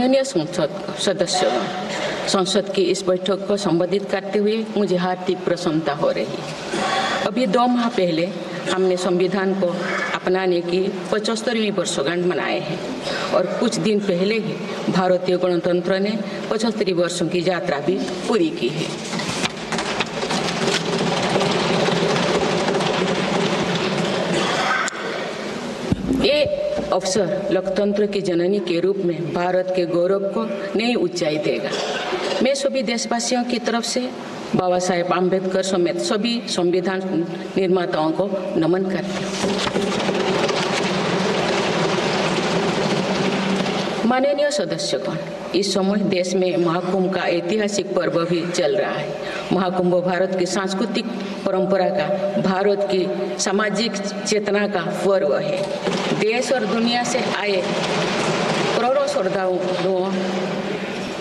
माननीय सदस्यों, संसद की इस बैठक को संबोधित करते हुए मुझे हार्दिक प्रसन्नता हो रही है। अभी 2 माह पहले हमने संविधान को अपनाने की 75वीं वर्षगांठ मनाए हैं और कुछ दिन पहले ही भारतीय गणतंत्र ने 75 वर्षों की यात्रा भी पूरी की है। ये अवसर लोकतंत्र की जननी के रूप में भारत के गौरव को नई ऊंचाई देगा। मैं सभी देशवासियों की तरफ से बाबा साहेब आम्बेडकर समेत सभी संविधान निर्माताओं को नमन करती हूँ। माननीय सदस्यगण, इस समय देश में महाकुंभ का ऐतिहासिक पर्व भी चल रहा है। महाकुंभ भारत की सांस्कृतिक परंपरा का, भारत की सामाजिक चेतना का पर्व है। देश और दुनिया से आए करोड़ों श्रद्धालु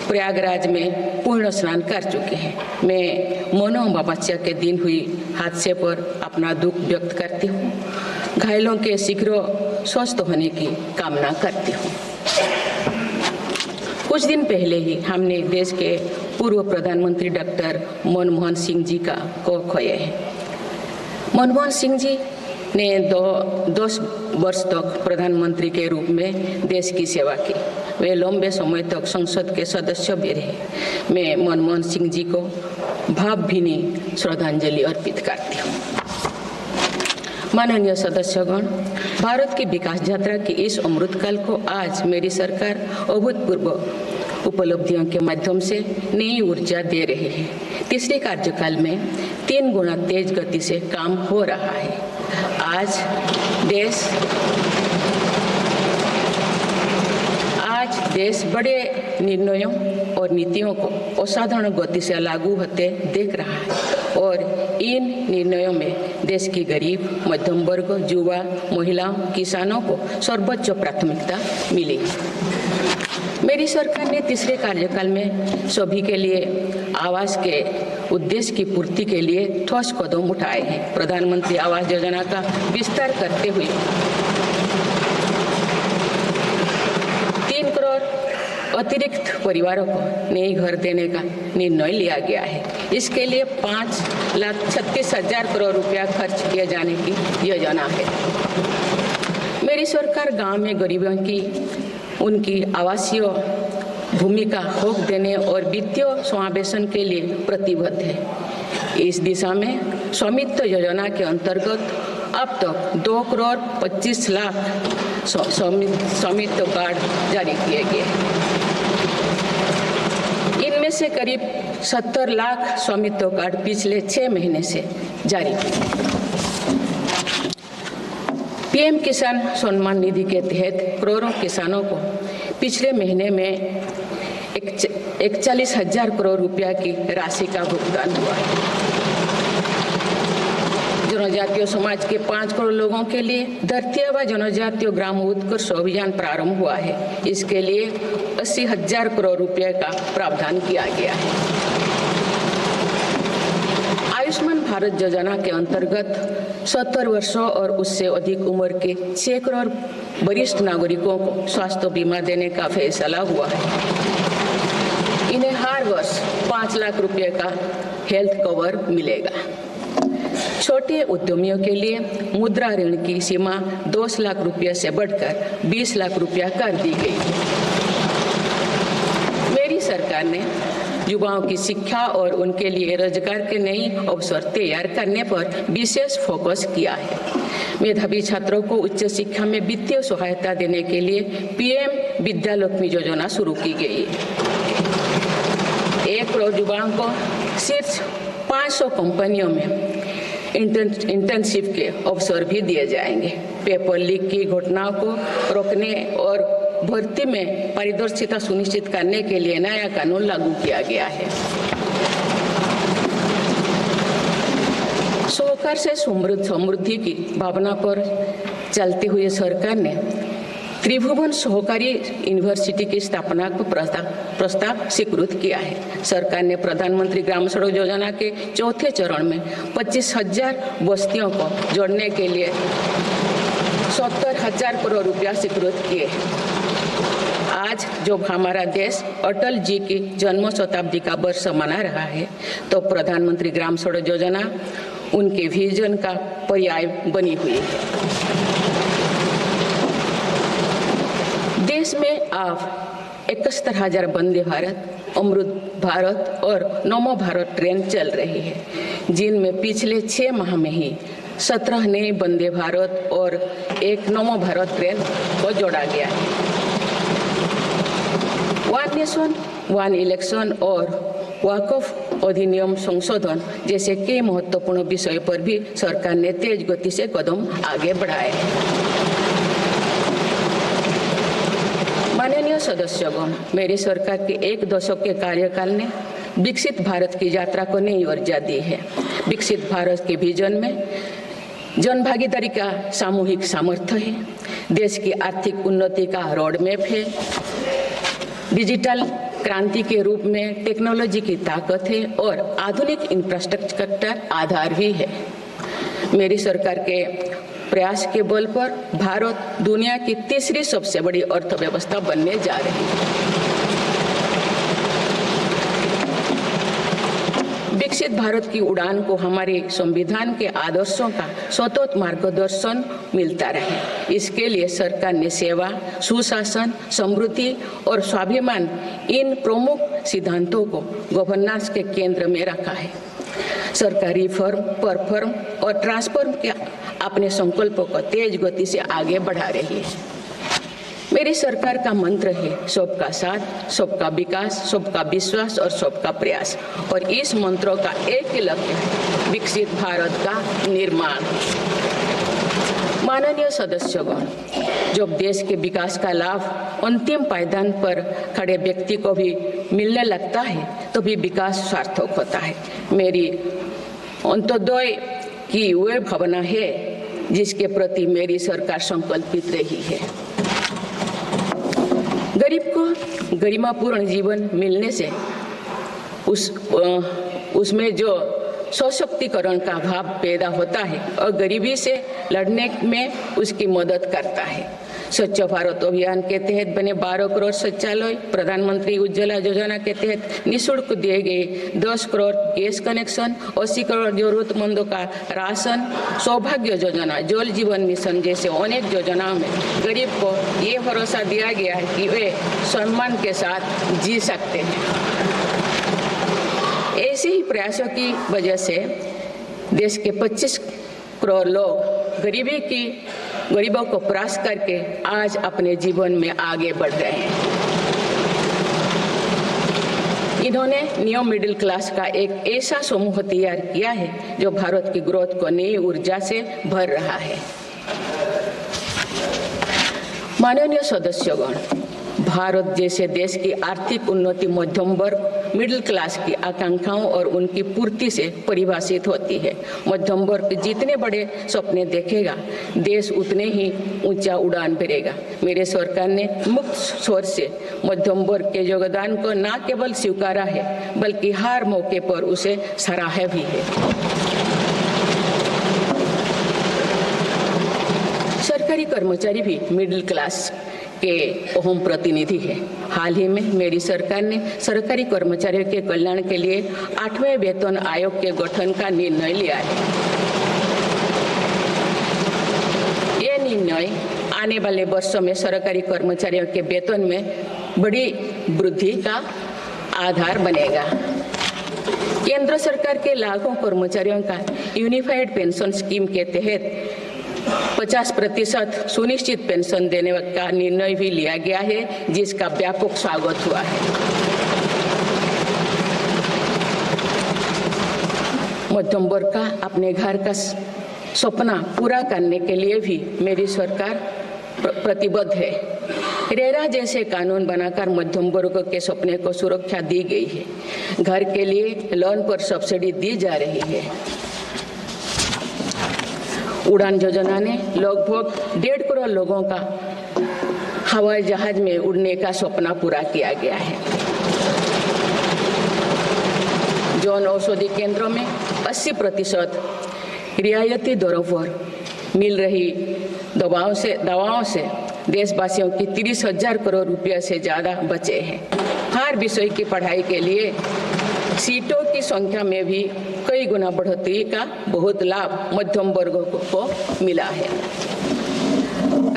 प्रयागराज में पूर्ण स्नान कर चुके हैं। मैं मौनी अमावस्या के दिन हुई हादसे पर अपना दुख व्यक्त करती हूँ। घायलों के शीघ्र स्वस्थ होने की कामना करती हूँ। कुछ दिन पहले ही हमने देश के पूर्व प्रधानमंत्री डॉक्टर मनमोहन सिंह जी को खोए हैं। मनमोहन सिंह जी ने 10 वर्ष तक प्रधानमंत्री के रूप में देश की सेवा की। वे लंबे समय तक संसद के सदस्य भी रहे। मैं मनमोहन सिंह जी को भावभीनी श्रद्धांजलि अर्पित करती हूँ। माननीय सदस्यगण, भारत की विकास यात्रा की इस अमृतकाल को आज मेरी सरकार अभूतपूर्व उपलब्धियों के माध्यम से नई ऊर्जा दे रही है। तीसरे कार्यकाल में 3 गुना तेज गति से काम हो रहा है। आज देश बड़े निर्णयों और नीतियों को असाधारण गति से लागू होते देख रहा है और इन निर्णयों में देश की गरीब, मध्यम वर्ग, युवा, महिलाओं, किसानों को सर्वोच्च प्राथमिकता मिली। मेरी सरकार ने तीसरे कार्यकाल में सभी के लिए आवास के उद्देश्य की पूर्ति के लिए ठोस कदम उठाए हैं। प्रधानमंत्री आवास योजना का विस्तार करते हुए 3 करोड़ अतिरिक्त परिवारों को नए घर देने का निर्णय लिया गया है। इसके लिए 5,36,000 करोड़ रुपया खर्च किए जाने की योजना है। मेरी सरकार गांव में गरीबों की उनकी आवासीय भूमि का हक देने और वित्तीय समावेशन के लिए प्रतिबद्ध है। इस दिशा में स्वामित्व योजना के अंतर्गत अब तक 2 करोड़ 25 लाख स्वामित्व कार्ड जारी किए गए। इनमें से करीब 70 लाख स्वामित्व कार्ड पिछले 6 महीने से जारी किए। पीएम किसान सम्मान निधि के तहत करोड़ों किसानों को पिछले महीने में 41,000 करोड़ रुपया की राशि का भुगतान हुआ है। जनजातीय समाज के 5 करोड़ लोगों के लिए धरती व जनजातीय ग्राम उत्कर्ष अभियान प्रारंभ हुआ है। इसके लिए 80,000 करोड़ रुपये का प्रावधान किया गया है। आयुष्मान भारत योजना के अंतर्गत 70 वर्षों और उससे अधिक उम्र के 6 करोड़ वरिष्ठ नागरिकों को स्वास्थ्य बीमा देने का फैसला हुआ है। इन्हें हर वर्ष 5 लाख रुपए का हेल्थ कवर मिलेगा। छोटे उद्यमियों के लिए मुद्रा ऋण की सीमा 10 लाख रुपए से बढ़कर 20 लाख रुपया कर दी गई। मेरी सरकार ने युवाओं की शिक्षा और उनके लिए रोजगार के नए अवसर तैयार करने पर विशेष फोकस किया है। मेधावी छात्रों को उच्च शिक्षा में वित्तीय सहायता देने के लिए पीएम विद्यालक्ष्मी योजना शुरू की गई है। 1 करोड़ युवाओं को शीर्ष 500 कंपनियों में इंटर्नशिप के अवसर भी दिए जाएंगे। पेपर लीक की घटनाओं को रोकने और भर्ती में पारदर्शिता सुनिश्चित करने के लिए नया कानून लागू किया गया है। सहकार से समृद्धि की भावना पर चलते हुए सरकार ने त्रिभुवन सहकारी यूनिवर्सिटी की स्थापना को प्रस्ताव स्वीकृत किया है। सरकार ने प्रधानमंत्री ग्राम सड़क योजना के 4थे चरण में 25,000 बस्तियों को जोड़ने के लिए 70,000 करोड़ रुपया स्वीकृत किए। आज जब हमारा देश अटल जी की जन्म शताब्दी का वर्ष मना रहा है, तो प्रधानमंत्री ग्राम सड़क योजना उनके विजन का पर्याय बनी हुई है। देश में अब 71,000 वंदे भारत, अमृत भारत और नमो भारत ट्रेन चल रही है, जिनमें पिछले 6 माह में ही 17 नए वंदे भारत और एक नमो भारत ट्रेन को जोड़ा गया है। वन नेशन वन इलेक्शन और वक्फ अधिनियम संशोधन जैसे कई महत्वपूर्ण विषय पर भी सरकार ने तेज गति से कदम आगे बढ़ाए हैं। माननीय सदस्यगण, मेरी सरकार के 1 दशक के कार्यकाल ने विकसित भारत की यात्रा को नई ऊर्जा दी है। विकसित भारत के विजन में जन भागीदारी का सामूहिक सामर्थ्य है, देश की आर्थिक उन्नति का रोड मैप है, डिजिटल क्रांति के रूप में टेक्नोलॉजी की ताकत है और आधुनिक इंफ्रास्ट्रक्चर आधार भी है। मेरी सरकार के प्रयास के बल पर भारत दुनिया की तीसरी सबसे बड़ी अर्थव्यवस्था बनने जा रही है। विकसित भारत की उड़ान को हमारे संविधान के आदर्शों का सतत मार्गदर्शन मिलता रहे, इसके लिए सरकार ने सेवा, सुशासन, समृद्धि और स्वाभिमान इन प्रमुख सिद्धांतों को गवर्नेंस के केंद्र में रखा है। सरकारी फर्म, परफॉर्म और ट्रांसफॉर्म के अपने संकल्पों को तेज गति से आगे बढ़ा रही है। मेरी सरकार का मंत्र है सबका साथ, सबका विकास, सबका विश्वास और सबका प्रयास, और इस मंत्रों का एक ही लक्ष्य है, विकसित भारत का निर्माण। माननीय सदस्यगण, जब देश के विकास का लाभ अंतिम पायदान पर खड़े व्यक्ति को भी मिलने लगता है, तो भी विकास सार्थक होता है। मेरी अंत्योदय की वह भावना है जिसके प्रति मेरी सरकार संकल्पित रही है। गरीब को गरिमापूर्ण जीवन मिलने से उसमें जो सशक्तिकरण का भाव पैदा होता है और गरीबी से लड़ने में उसकी मदद करता है। स्वच्छ भारत अभियान के तहत बने 12 करोड़ शौचालय, प्रधानमंत्री उज्ज्वला योजना के तहत निःशुल्क दिए गए 10 करोड़ गैस कनेक्शन, 80 करोड़ जरूरतमंदों का राशन, सौभाग्य योजना, जल जीवन मिशन जैसे अनेक योजनाओं में गरीब को ये भरोसा दिया गया है कि वे सम्मान के साथ जी सकते हैं। ऐसे ही प्रयासों की वजह से देश के 25 करोड़ लोग गरीबों को परास्त करके आज अपने जीवन में आगे बढ़ रहे हैं। इन्होंने न्यू मिडिल क्लास का एक ऐसा समूह तैयार किया है जो भारत की ग्रोथ को नई ऊर्जा से भर रहा है। माननीय सदस्यगण, भारत जैसे देश की आर्थिक उन्नति मध्यम वर्ग मिडिल क्लास की आकांक्षाओं और उनकी पूर्ति से परिभाषित होती है। मध्यम वर्ग जितने बड़े सपने देखेगा, देश उतने ही ऊंचा उड़ान भरेगा। मेरे सरकार ने मुक्त स्वर से मध्यम वर्ग के योगदान को न केवल स्वीकारा है, बल्कि हर मौके पर उसे सराहा भी है। सरकारी कर्मचारी भी मिडिल क्लास के अहम प्रतिनिधि है। हाल ही में मेरी सरकार ने सरकारी कर्मचारियों के कल्याण के लिए 8वें वेतन आयोग के गठन का निर्णय लिया है। ये निर्णय आने वाले वर्षों में सरकारी कर्मचारियों के वेतन में बड़ी वृद्धि का आधार बनेगा। केंद्र सरकार के लाखों कर्मचारियों का यूनिफाइड पेंशन स्कीम के तहत 50% सुनिश्चित पेंशन देने का निर्णय भी लिया गया है, जिसका व्यापक स्वागत हुआ है। मध्यम वर्ग का अपने घर का सपना पूरा करने के लिए भी मेरी सरकार प्रतिबद्ध है। रेरा जैसे कानून बनाकर मध्यम वर्ग के सपने को सुरक्षा दी गई है। घर के लिए लोन पर सब्सिडी दी जा रही है। उड़ान योजना ने लगभग 1.5 करोड़ लोगों का हवाई जहाज में उड़ने का सपना पूरा किया गया है। जन औषधि केंद्रों में 80% रियायती दरों पर मिल रही दवाओं से देशवासियों की 30,000 करोड़ रुपये से ज़्यादा बचे हैं। हर विषय की पढ़ाई के लिए सीटों की संख्या में भी कई गुना बढ़ोतरी का बहुत लाभ मध्यम वर्ग को मिला है।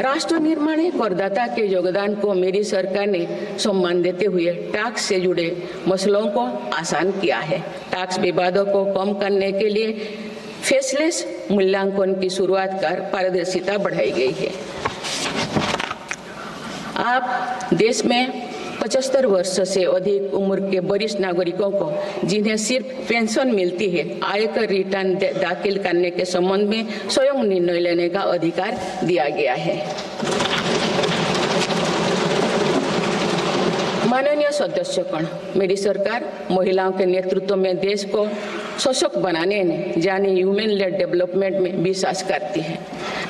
राष्ट्र निर्माण में करदाता के योगदान को मेरी सरकार ने सम्मान देते हुए टैक्स से जुड़े मसलों को आसान किया है। टैक्स विवादों को कम करने के लिए फेसलेस मूल्यांकन की शुरुआत कर पारदर्शिता बढ़ाई गई है। आप देश में 75 वर्ष से अधिक उम्र के वरिष्ठ नागरिकों को जिन्हें सिर्फ पेंशन मिलती है, आयकर रिटर्न दाखिल करने के संबंध में स्वयं निर्णय लेने का अधिकार दिया गया है। माननीय सदस्यगण, मेरी सरकार महिलाओं के नेतृत्व में देश को सशक्त बनाने में यानी ह्यूमन लेड डेवलपमेंट में विश्वास करती है।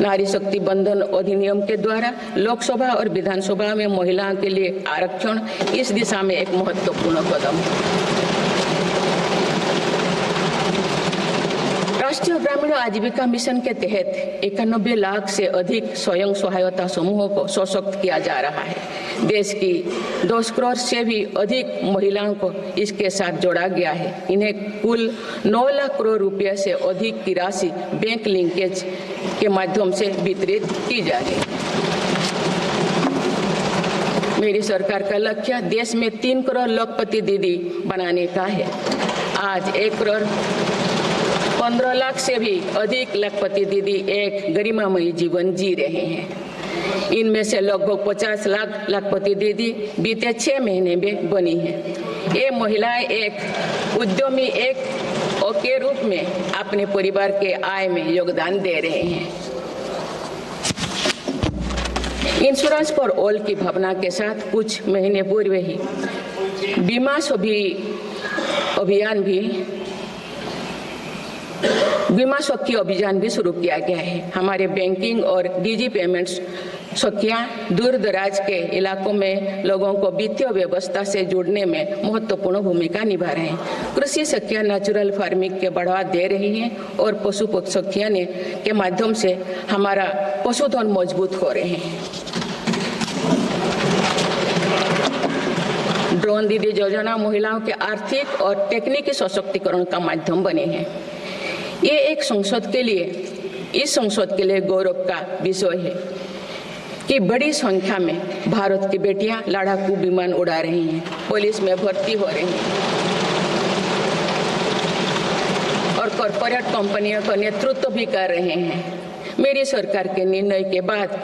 नारी शक्ति बंधन अधिनियम के द्वारा लोकसभा और विधानसभा में महिलाओं के लिए आरक्षण इस दिशा में एक महत्वपूर्ण कदम है। राष्ट्रीय ग्रामीण आजीविका मिशन के तहत 91 लाख से अधिक स्वयं सहायता समूहों को सशक्त किया जा रहा है। देश की 10 करोड़ से भी अधिक महिलाओं को इसके साथ जोड़ा गया है। इन्हें कुल 9 लाख करोड़ रुपए से अधिक की राशि बैंक लिंकेज के माध्यम से वितरित की जा रही है। मेरी सरकार का लक्ष्य देश में 3 करोड़ लखपति दीदी बनाने का है। आज 1 करोड़ 15 लाख से भी अधिक लखपति दीदी एक गरिमामयी जीवन जी रहे हैं। इनमें से लगभग 50 लाख लखपति दीदी बीते 6 महीने में बनी है। ये महिलाएं एक उद्यमी के रूप में अपने परिवार के आय में योगदान दे रहे हैं। इंश्योरेंस फॉर ऑल की भावना के साथ कुछ महीने पूर्व ही बीमा सखी अभियान भी शुरू किया गया है। हमारे बैंकिंग और डिजी पेमेंट्स सखियां दूर दराज के इलाकों में लोगों को वित्तीय व्यवस्था से जुड़ने में महत्वपूर्ण भूमिका निभा रहे हैं। कृषि सखियां नेचुरल फार्मिंग के बढ़ावा दे रही हैं और पशु सखियां के माध्यम से हमारा पशुधन मजबूत हो रहे हैं। ड्रोन दीदी योजना महिलाओं के आर्थिक और तकनीकी सशक्तिकरण का माध्यम बने हैं। ये इस संसद के लिए गौरव का विषय है कि बड़ी संख्या में भारत की बेटियां लड़ाकू विमान उड़ा रही हैं, पुलिस में भर्ती हो रही हैं और कॉर्पोरेट कंपनियों का नेतृत्व भी कर रहे हैं। मेरी सरकार के निर्णय के बाद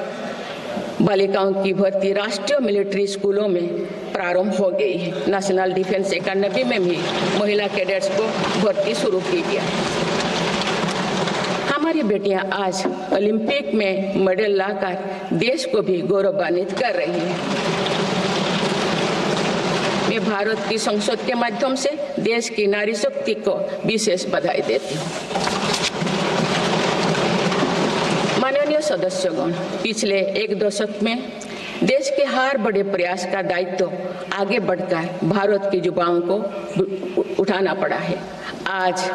बालिकाओं की भर्ती राष्ट्रीय मिलिट्री स्कूलों में प्रारंभ हो गई है। नेशनल डिफेंस एकेडमी में भी महिला कैडेट्स को भर्ती शुरू की गई है। हमारी बेटियां आज ओलंपिक में मेडल लाकर देश को भी गौरवान्वित कर रही हैं। मैं भारत की संसद के माध्यम से देश की नारी शक्ति को विशेष बधाई देती हूँ। माननीय सदस्यगण, पिछले 1 दशक में देश के हर बड़े प्रयास का दायित्व आगे बढ़कर भारत के युवाओं को उठाना पड़ा है। आज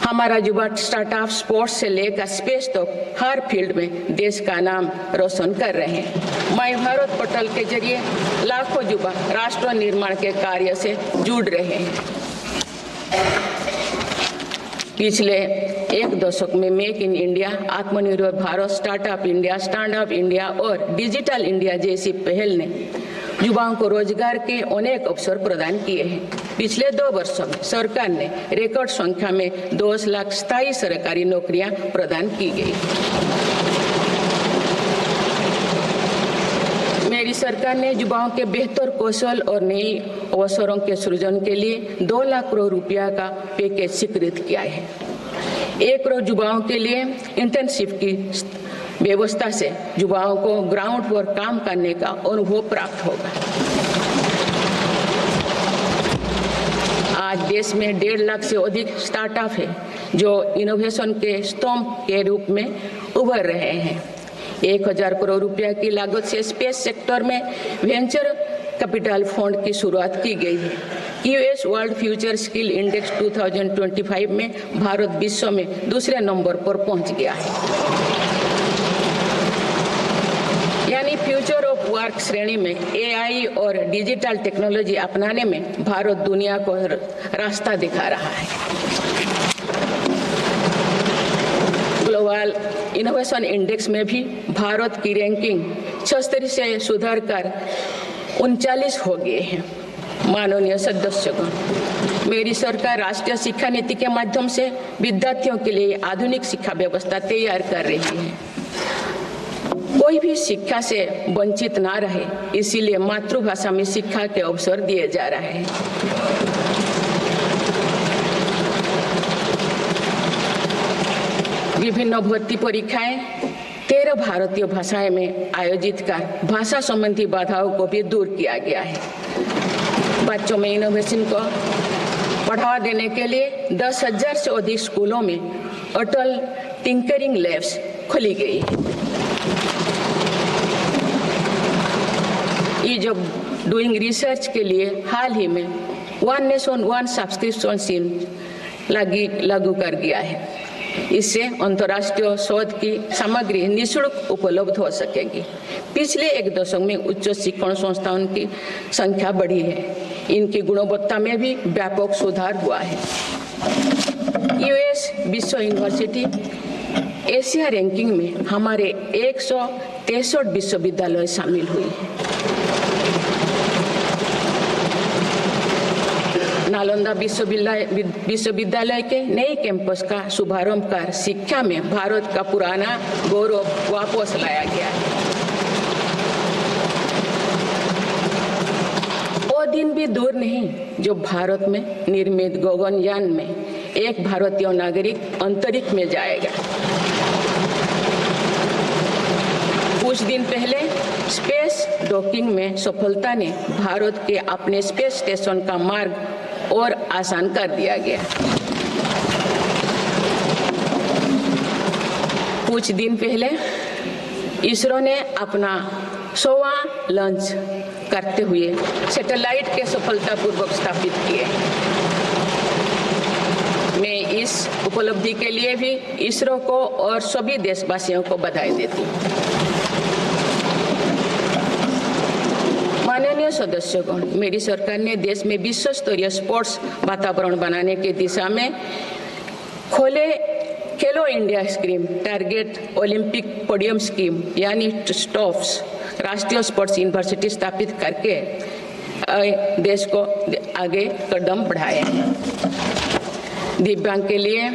हमारा युवा स्टार्टअप स्पोर्ट्स से लेकर स्पेस तक हर फील्ड में देश का नाम रोशन कर रहे हैं। माय भारत पोर्टल के जरिए लाखों युवा राष्ट्र निर्माण के कार्य से जुड़ रहे हैं। पिछले 1 दशक में मेक इन इंडिया, आत्मनिर्भर Bharat, startup India, stand up India और डिजिटल इंडिया जैसी पहल ने युवाओं को रोजगार के अनेक अवसर प्रदान किए हैं। पिछले 2 वर्षों में सरकार ने रिकॉर्ड संख्या में 10 लाख स्थायी सरकारी नौकरियां प्रदान की गई। मेरी सरकार ने युवाओं के बेहतर कौशल और नई अवसरों के सृजन के लिए 2 लाख करोड़ रुपया का पैकेज स्वीकृत किया है। 1 करोड़ युवाओं के लिए इंटर्नशिप की व्यवस्था से युवाओं को ग्राउंड पर काम करने का अनुभव प्राप्त होगा। आज देश में 1.5 लाख से अधिक स्टार्टअप है जो इनोवेशन के स्तंभ के रूप में उभर रहे हैं। 1000 करोड़ रुपया की लागत से स्पेस सेक्टर में वेंचर कैपिटल फंड की शुरुआत की गई है। US world future skill index 2025 में भारत विश्व में दूसरे नंबर पर पहुंच गया है। यानी वर्क श्रेणी में एआई और डिजिटल टेक्नोलॉजी अपनाने में भारत दुनिया को रास्ता दिखा रहा है। ग्लोबल इनोवेशन इंडेक्स में भी भारत की रैंकिंग 76 से सुधरकर 39 हो गए हैं। माननीय सदस्यगण, मेरी सरकार राष्ट्रीय शिक्षा नीति के माध्यम से विद्यार्थियों के लिए आधुनिक शिक्षा व्यवस्था तैयार कर रही है। कोई भी शिक्षा से वंचित ना रहे, इसीलिए मातृभाषा में शिक्षा के अवसर दिए जा रहे हैं। विभिन्न भर्ती परीक्षाएं 13 भारतीय भाषाएं में आयोजित कर भाषा संबंधी बाधाओं को भी दूर किया गया है। बच्चों में इनोवेशन को बढ़ावा देने के लिए 10,000 से अधिक स्कूलों में अटल टिंकरिंग लैब्स खोली गई है। ईज ऑफ डूइंग रिसर्च के लिए हाल ही में one nation one subscription scheme लागू कर दिया है। इससे अंतर्राष्ट्रीय शोध की सामग्री निःशुल्क उपलब्ध हो सकेगी। पिछले एक दशक में उच्च शिक्षण संस्थाओं की संख्या बढ़ी है। इनकी गुणवत्ता में भी व्यापक सुधार हुआ है। यूएस विश्व यूनिवर्सिटी एशिया रैंकिंग में हमारे 163 विश्वविद्यालय शामिल हुए हैं। नालंदा विश्वविद्यालय के नए कैंपस का शुभारंभ कर शिक्षा में भारत का पुराना गौरव वापस लाया गया है। वो दिन भी दूर नहीं जो भारत में निर्मित गगनयान में एक भारतीय नागरिक अंतरिक्ष में जाएगा। कुछ दिन पहले स्पेस डॉकिंग में सफलता ने भारत के अपने स्पेस स्टेशन का मार्ग और आसान कर दिया गया। कुछ दिन पहले इसरो ने अपना 100वां लॉन्च करते हुए सैटेलाइट के सफलतापूर्वक स्थापित किए। मैं इस उपलब्धि के लिए भी इसरो को और सभी देशवासियों को बधाई देती हूँ। माननीय सदस्यगण, मेरी सरकार ने देश में विश्व स्तरीय स्पोर्ट्स वातावरण बनाने की दिशा में खोले खेलो India scheme, target Olympic podium scheme यानी स्टॉप्स राष्ट्रीय स्पोर्ट्स यूनिवर्सिटी स्थापित करके देश को आगे कदम बढ़ाए हैं। दिव्यांग के लिए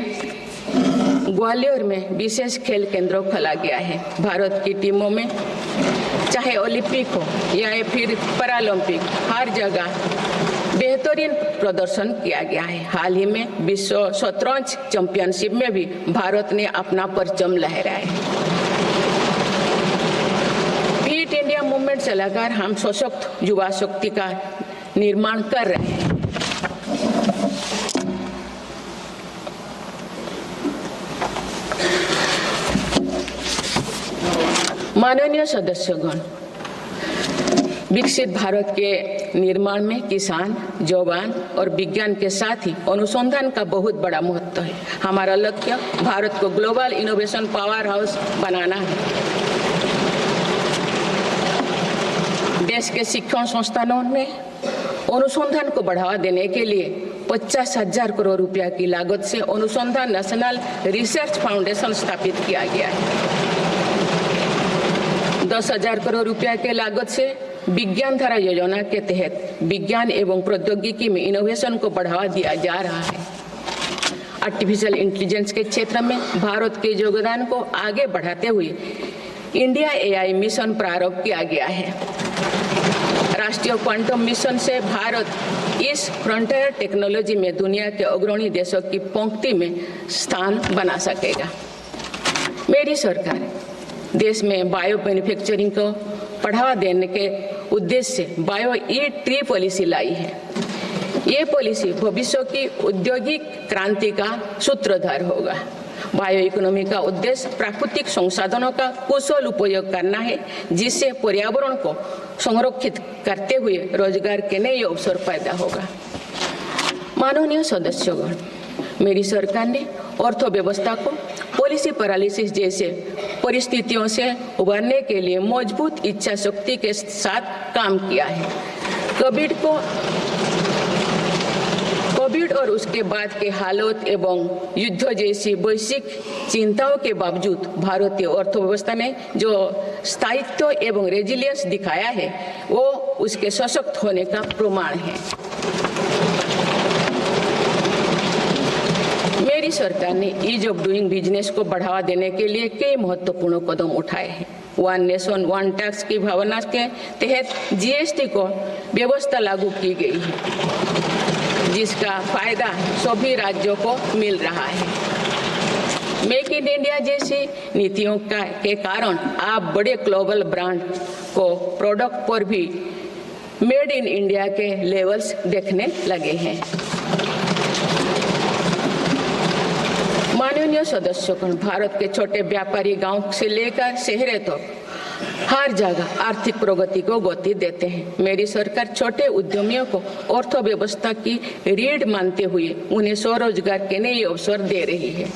ग्वालियर में विशेष खेल केंद्र खोला गया है। भारत की टीमों में चाहे ओलंपिक हो या फिर पैरालंपिक, हर जगह बेहतरीन प्रदर्शन किया गया है। हाल ही में विश्व शतरंज चैंपियनशिप में भी भारत ने अपना परचम लहराया। फिट इंडिया मूवमेंट चलाकर हम सशक्त युवा शक्ति का निर्माण कर रहे हैं। माननीय सदस्यगण, विकसित भारत के निर्माण में किसान, जवान और विज्ञान के साथ ही अनुसंधान का बहुत बड़ा महत्व है। हमारा लक्ष्य भारत को ग्लोबल इनोवेशन पावर हाउस बनाना है। देश के शिक्षण संस्थानों में अनुसंधान को बढ़ावा देने के लिए 50,000 करोड़ रुपया की लागत से अनुसंधान नेशनल रिसर्च फाउंडेशन स्थापित किया गया है। 10,000 करोड़ रुपया के लागत से विज्ञान धारा योजना के तहत विज्ञान एवं प्रौद्योगिकी में इनोवेशन को बढ़ावा दिया जा रहा है। आर्टिफिशियल इंटेलिजेंस के क्षेत्र में भारत के योगदान को आगे बढ़ाते हुए इंडिया एआई मिशन प्रारंभ किया गया है। राष्ट्रीय क्वांटम मिशन से भारत इस फ्रंटियर टेक्नोलॉजी में दुनिया के अग्रणी देशों की पंक्ति में स्थान बना सकेगा। मेरी सरकार देश में बायो मैन्युफैक्चरिंग को बढ़ावा देने के उद्देश्य से बायो ई-ट्री पॉलिसी लाई है। ये पॉलिसी भविष्य की औद्योगिक क्रांति का सूत्रधार होगा। बायो इकोनॉमी का उद्देश्य प्राकृतिक संसाधनों का कुशल उपयोग करना है, जिससे पर्यावरण को संरक्षित करते हुए रोजगार के नए अवसर पैदा होगा। माननीय सदस्यगण, मेरी सरकार ने अर्थव्यवस्था को पॉलिसी पैरालिसिस जैसे परिस्थितियों से उबरने के लिए मजबूत इच्छा शक्ति के साथ काम किया है। कोविड और उसके बाद के हालात एवं युद्ध जैसी वैश्विक चिंताओं के बावजूद भारतीय अर्थव्यवस्था ने जो स्थायित्व एवं रेजिलियंस दिखाया है वो उसके सशक्त होने का प्रमाण है। मेरी सरकार ने ईज ऑफ डूइंग बिजनेस को बढ़ावा देने के लिए कई महत्वपूर्ण कदम उठाए हैं। वन नेशन वन टैक्स की भावना के तहत जीएसटी को व्यवस्था लागू की गई है, जिसका फायदा सभी राज्यों को मिल रहा है। मेक इन इंडिया जैसी नीतियों के कारण आप बड़े ग्लोबल ब्रांड को प्रोडक्ट पर भी मेड इन इंडिया के लेवल्स देखने लगे हैं। माननीय सदस्यगण, भारत के छोटे व्यापारी गांव से लेकर शहरों तक हर जगह आर्थिक प्रगति को गति देते हैं। मेरी सरकार छोटे उद्यमियों को अर्थव्यवस्था की रीढ़ मानते हुए उन्हें स्वरोजगार के नए अवसर दे रही है।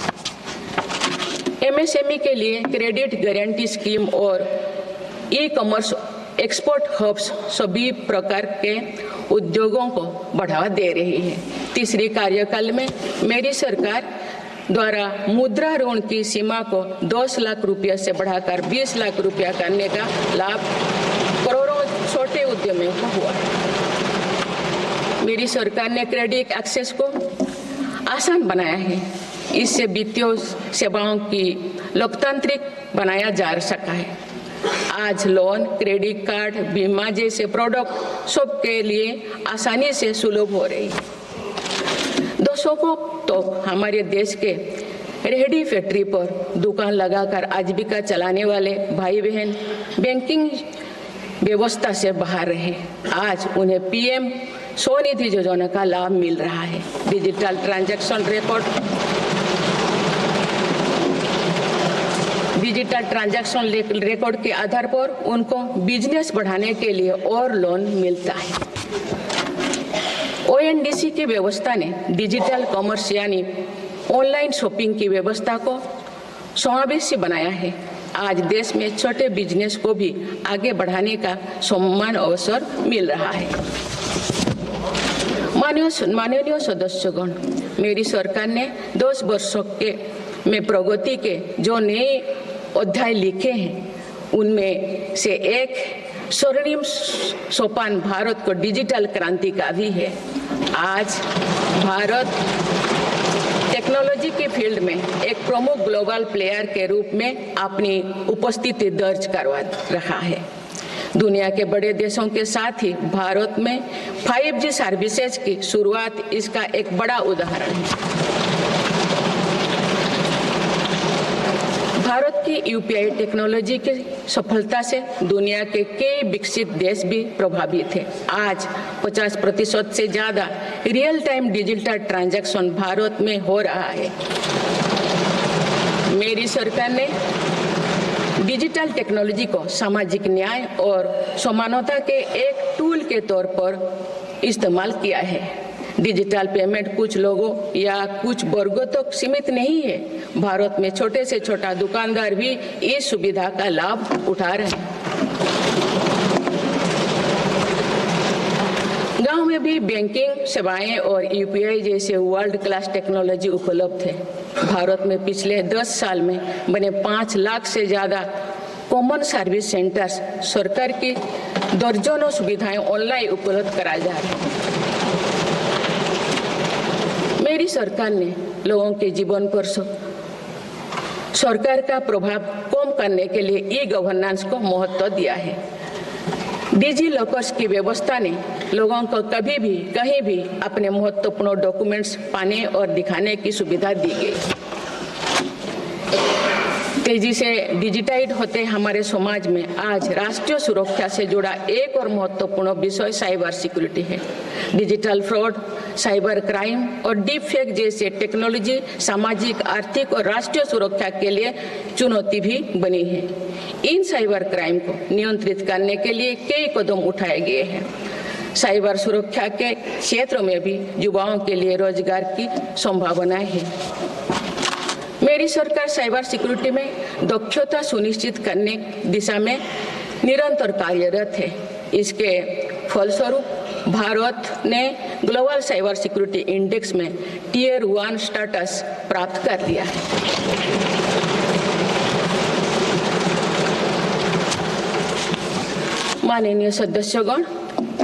एमएसएमई के लिए क्रेडिट गारंटी स्कीम और ई कॉमर्स एक्सपोर्ट हब्स सभी प्रकार के उद्योगों को बढ़ावा दे रही है। तीसरी कार्यकाल में मेरी सरकार द्वारा मुद्रा ऋण की सीमा को 10 लाख रुपये से बढ़ाकर 20 लाख रुपया करने का लाभ करोड़ों छोटे उद्यमियों को हुआ। मेरी सरकार ने क्रेडिट एक्सेस को आसान बनाया है। इससे वित्तीय सेवाओं की लोकतांत्रिक बनाया जा सका है। आज लोन, क्रेडिट कार्ड, बीमा जैसे प्रोडक्ट सबके लिए आसानी से सुलभ हो रही है। दशकों तो हमारे देश के रेहड़ी फैक्ट्री पर दुकान लगाकर आजीविका चलाने वाले भाई बहन बैंकिंग व्यवस्था से बाहर रहे। आज उन्हें पीएम स्वनिधि योजना का लाभ मिल रहा है। डिजिटल ट्रांजैक्शन रिकॉर्ड के आधार पर उनको बिजनेस बढ़ाने के लिए और लोन मिलता है। ओएनडीसी की व्यवस्था ने डिजिटल कॉमर्स यानी ऑनलाइन शॉपिंग की व्यवस्था को समावेशी बनाया है। आज देश में छोटे बिजनेस को भी आगे बढ़ाने का समान अवसर मिल रहा है। माननीय सदस्यगण, मेरी सरकार ने 10 वर्षों में प्रगति के जो नए अध्याय लिखे हैं उनमें से एक स्वर्णिम सोपान भारत को डिजिटल क्रांति का भी है। आज भारत टेक्नोलॉजी के फील्ड में एक प्रमुख ग्लोबल प्लेयर के रूप में अपनी उपस्थिति दर्ज करवा रहा है। दुनिया के बड़े देशों के साथ ही भारत में 5G सर्विसेज की शुरुआत इसका एक बड़ा उदाहरण है। भारत की यूपीआई टेक्नोलॉजी की सफलता से दुनिया के कई विकसित देश भी प्रभावित हैं। आज 50% से ज्यादा real time digital transaction Bharat में हो रहा है। मेरी सरकार ने डिजिटल टेक्नोलॉजी को सामाजिक न्याय और समानता के एक टूल के तौर पर इस्तेमाल किया है। डिजिटल पेमेंट कुछ लोगों या कुछ वर्गों तक सीमित नहीं है। भारत में छोटे से छोटा दुकानदार भी इस सुविधा का लाभ उठा रहे हैं। गांव में भी बैंकिंग सेवाएं और यूपीआई जैसे वर्ल्ड क्लास टेक्नोलॉजी उपलब्ध है। भारत में पिछले 10 साल में बने 5 लाख से ज्यादा कॉमन सर्विस सेंटर्स सरकार की दर्जनों सुविधाएं ऑनलाइन उपलब्ध कराई जा रही हैं। मेरी सरकार ने लोगों के जीवन पर सरकार का प्रभाव कम करने के लिए ई गवर्नेंस को महत्व दिया है। डिजी लॉकर्स की व्यवस्था ने लोगों को कभी भी कहीं भी अपने महत्वपूर्ण डॉक्यूमेंट्स पाने और दिखाने की सुविधा दी गई। तेजी से डिजिटाइज होते हमारे समाज में आज राष्ट्रीय सुरक्षा से जुड़ा एक और महत्वपूर्ण विषय साइबर सिक्योरिटी है। डिजिटल फ्रॉड, साइबर क्राइम और डीप फेक जैसे टेक्नोलॉजी सामाजिक, आर्थिक और राष्ट्रीय सुरक्षा के लिए चुनौती भी बनी है। इन साइबर क्राइम को नियंत्रित करने के लिए कई कदम उठाए गए हैं। साइबर सुरक्षा के क्षेत्र में भी युवाओं के लिए रोजगार की संभावनाएं हैं। मेरी सरकार साइबर सिक्योरिटी में दक्षता सुनिश्चित करने दिशा में निरंतर कार्यरत है। इसके फलस्वरूप भारत ने ग्लोबल साइबर सिक्योरिटी इंडेक्स में टियर 1 स्टेटस प्राप्त कर लिया है। माननीय सदस्यगण,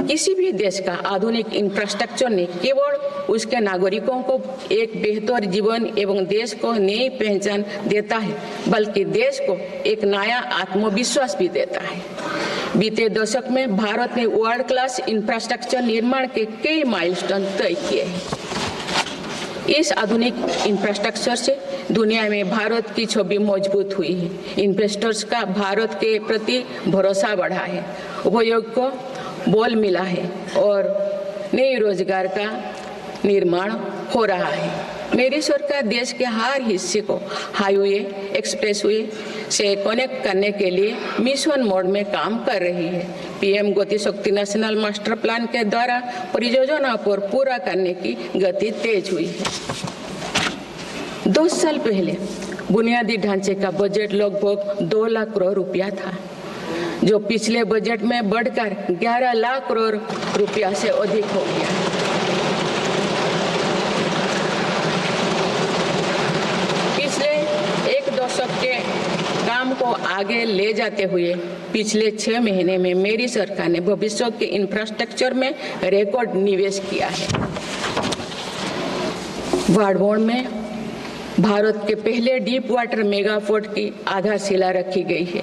किसी भी देश का आधुनिक इंफ्रास्ट्रक्चर ने केवल उसके नागरिकों को एक बेहतर जीवन एवं देश को नई पहचान देता है, बल्कि देश को एक नया आत्मविश्वास भी देता है। बीते दशक में भारत ने वर्ल्ड क्लास इंफ्रास्ट्रक्चर निर्माण के कई माइलस्टोन तय किए हैं। इस आधुनिक इंफ्रास्ट्रक्चर से दुनिया में भारत की छवि मजबूत हुई है। इन्वेस्टर्स का भारत के प्रति भरोसा बढ़ा है, उपयोग को बल मिला है और नए रोजगार का निर्माण हो रहा है। मेरी सरकार देश के हर हिस्से को हाईवे, एक्सप्रेसवे से कनेक्ट करने के लिए मिशन मोड में काम कर रही है। पीएम गति शक्ति नेशनल मास्टर प्लान के द्वारा परियोजना पर पूरा करने की गति तेज हुई है। 2 साल पहले बुनियादी ढांचे का बजट लगभग 2 लाख करोड़ रुपया था, जो पिछले बजट में बढ़कर 11 लाख करोड़ रुपया से अधिक हो गया। पिछले एक दशक के काम को आगे ले जाते हुए पिछले 6 महीने में मेरी सरकार ने भविष्य के इंफ्रास्ट्रक्चर में रिकॉर्ड निवेश किया है। बाड़मेर में भारत के पहले डीप वाटर मेगा पोर्ट की आधारशिला रखी गई है।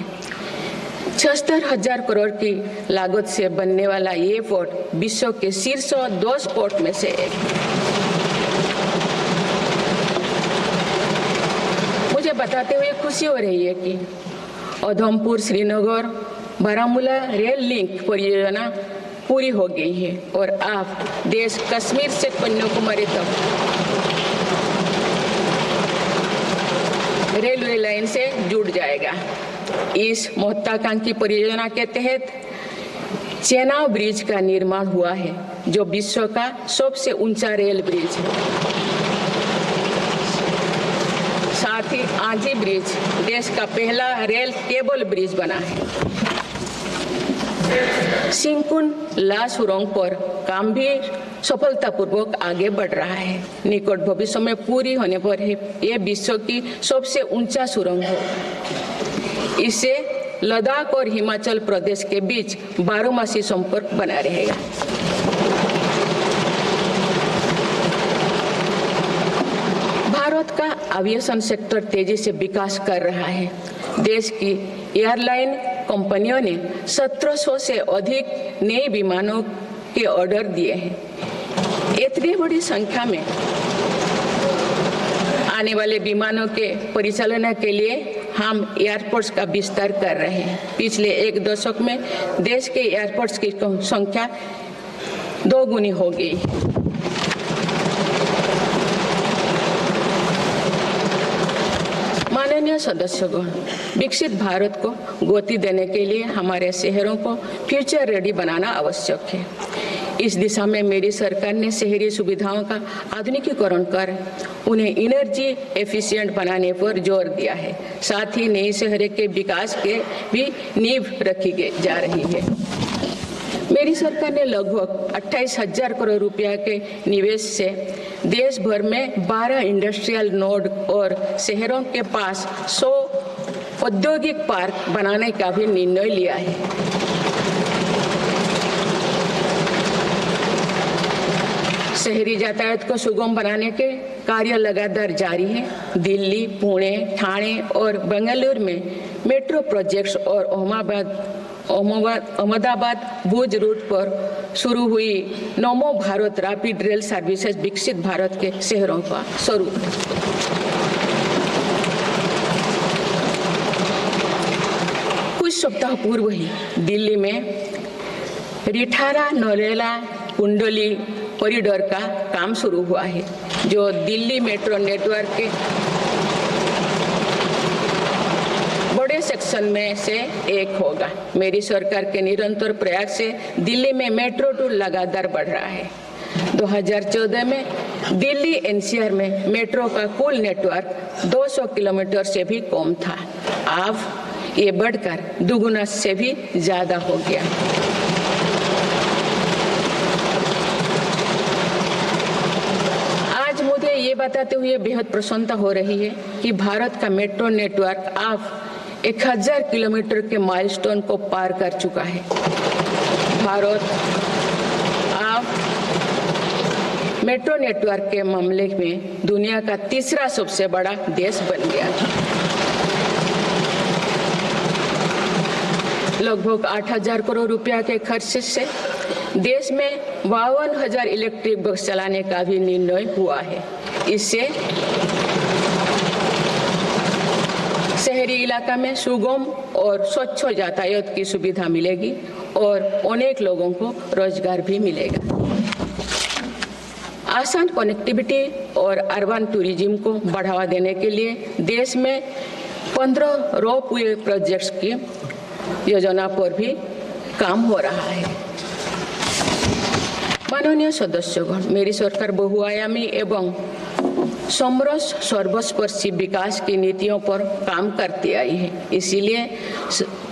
76,000 करोड़ की लागत से बनने वाला ये पोर्ट विश्व के शीर्ष 10 पोर्ट में से एक। मुझे बताते हुए खुशी हो रही है कि उधमपुर श्रीनगर बारामूला रेल लिंक परियोजना पूरी हो गई है और अब देश कश्मीर से कन्याकुमारी तक रेलवे लाइन से जुड़ जाएगा। इस महत्वाकांक्षी परियोजना के तहत चेनाब ब्रिज का निर्माण हुआ है, जो विश्व का सबसे ऊंचा रेल ब्रिज है। साथ ही आजी ब्रिज देश का पहला रेल केबल ब्रिज बना है। सिंकुन ला सुरंग पर काम भी सफलतापूर्वक आगे बढ़ रहा है। निकट भविष्य में पूरी होने पर यह विश्व की सबसे ऊंचा सुरंग होगा। इससे लद्दाख और हिमाचल प्रदेश के बीच 12मासी संपर्क बना रहेगा। भारत का एविएशन सेक्टर तेजी से विकास कर रहा है। देश की एयरलाइन कंपनियों ने 1700 से अधिक नए विमानों के ऑर्डर दिए हैं। इतनी बड़ी संख्या में आने वाले विमानों के परिचालन के लिए हम एयरपोर्ट्स का विस्तार कर रहे हैं। पिछले एक दशक में देश के एयरपोर्ट्स की संख्या 2 गुनी हो गई। माननीय सदस्यगण, विकसित भारत को गति देने के लिए हमारे शहरों को फ्यूचर रेडी बनाना आवश्यक है। इस दिशा में मेरी सरकार ने शहरी सुविधाओं का आधुनिकीकरण कर उन्हें एनर्जी एफिशिएंट बनाने पर जोर दिया है। साथ ही नए शहर के विकास के भी नींव रखी जा रही है। मेरी सरकार ने लगभग 28,000 करोड़ रुपया के निवेश से देश भर में 12 इंडस्ट्रियल नोड और शहरों के पास 100 औद्योगिक पार्क बनाने का भी निर्णय लिया है। शहरी यातायात को सुगम बनाने के कार्य लगातार जारी है। दिल्ली, पुणे, ठाणे और बेंगलुरु में मेट्रो प्रोजेक्ट्स और अहमदाबाद भुज रूट पर शुरू हुई नमो भारत रैपिड रेल सर्विसेज विकसित भारत के शहरों का स्वरूप है। कुछ सप्ताह पूर्व ही दिल्ली में रिठारा नरेला कुंडली कॉरिडोर का काम शुरू हुआ है, जो दिल्ली मेट्रो नेटवर्क के बड़े सेक्शन में से एक होगा। मेरी सरकार के निरंतर प्रयास से दिल्ली में मेट्रो टूर लगातार बढ़ रहा है। 2014 में दिल्ली एनसीआर में मेट्रो का कुल नेटवर्क 200 किलोमीटर से भी कम था। अब ये बढ़कर दुगुना से भी ज्यादा हो गया। आज मुझे ये बताते हुए बेहद प्रसन्नता हो रही है कि भारत का मेट्रो नेटवर्क अब 1000 किलोमीटर के माइलस्टोन को पार कर चुका है। भारत अब मेट्रो नेटवर्क के मामले में दुनिया का तीसरा सबसे बड़ा देश बन गया है। लगभग 8,000 करोड़ रुपया के खर्च से देश में 52,000 इलेक्ट्रिक बस चलाने का भी निर्णय हुआ है। इससे शहरी इलाका में सुगम और स्वच्छ यातायात की सुविधा मिलेगी और अनेक लोगों को रोजगार भी मिलेगा। आसान कनेक्टिविटी और अर्बन टूरिज्म को बढ़ावा देने के लिए देश में 15 रोपवे प्रोजेक्ट्स की योजना पर भी काम हो रहा है। माननीय सदस्यगण, मेरी सरकार बहुआयामी एवं समरस सर्वस्पर्शी विकास की नीतियों पर काम करती आई है। इसीलिए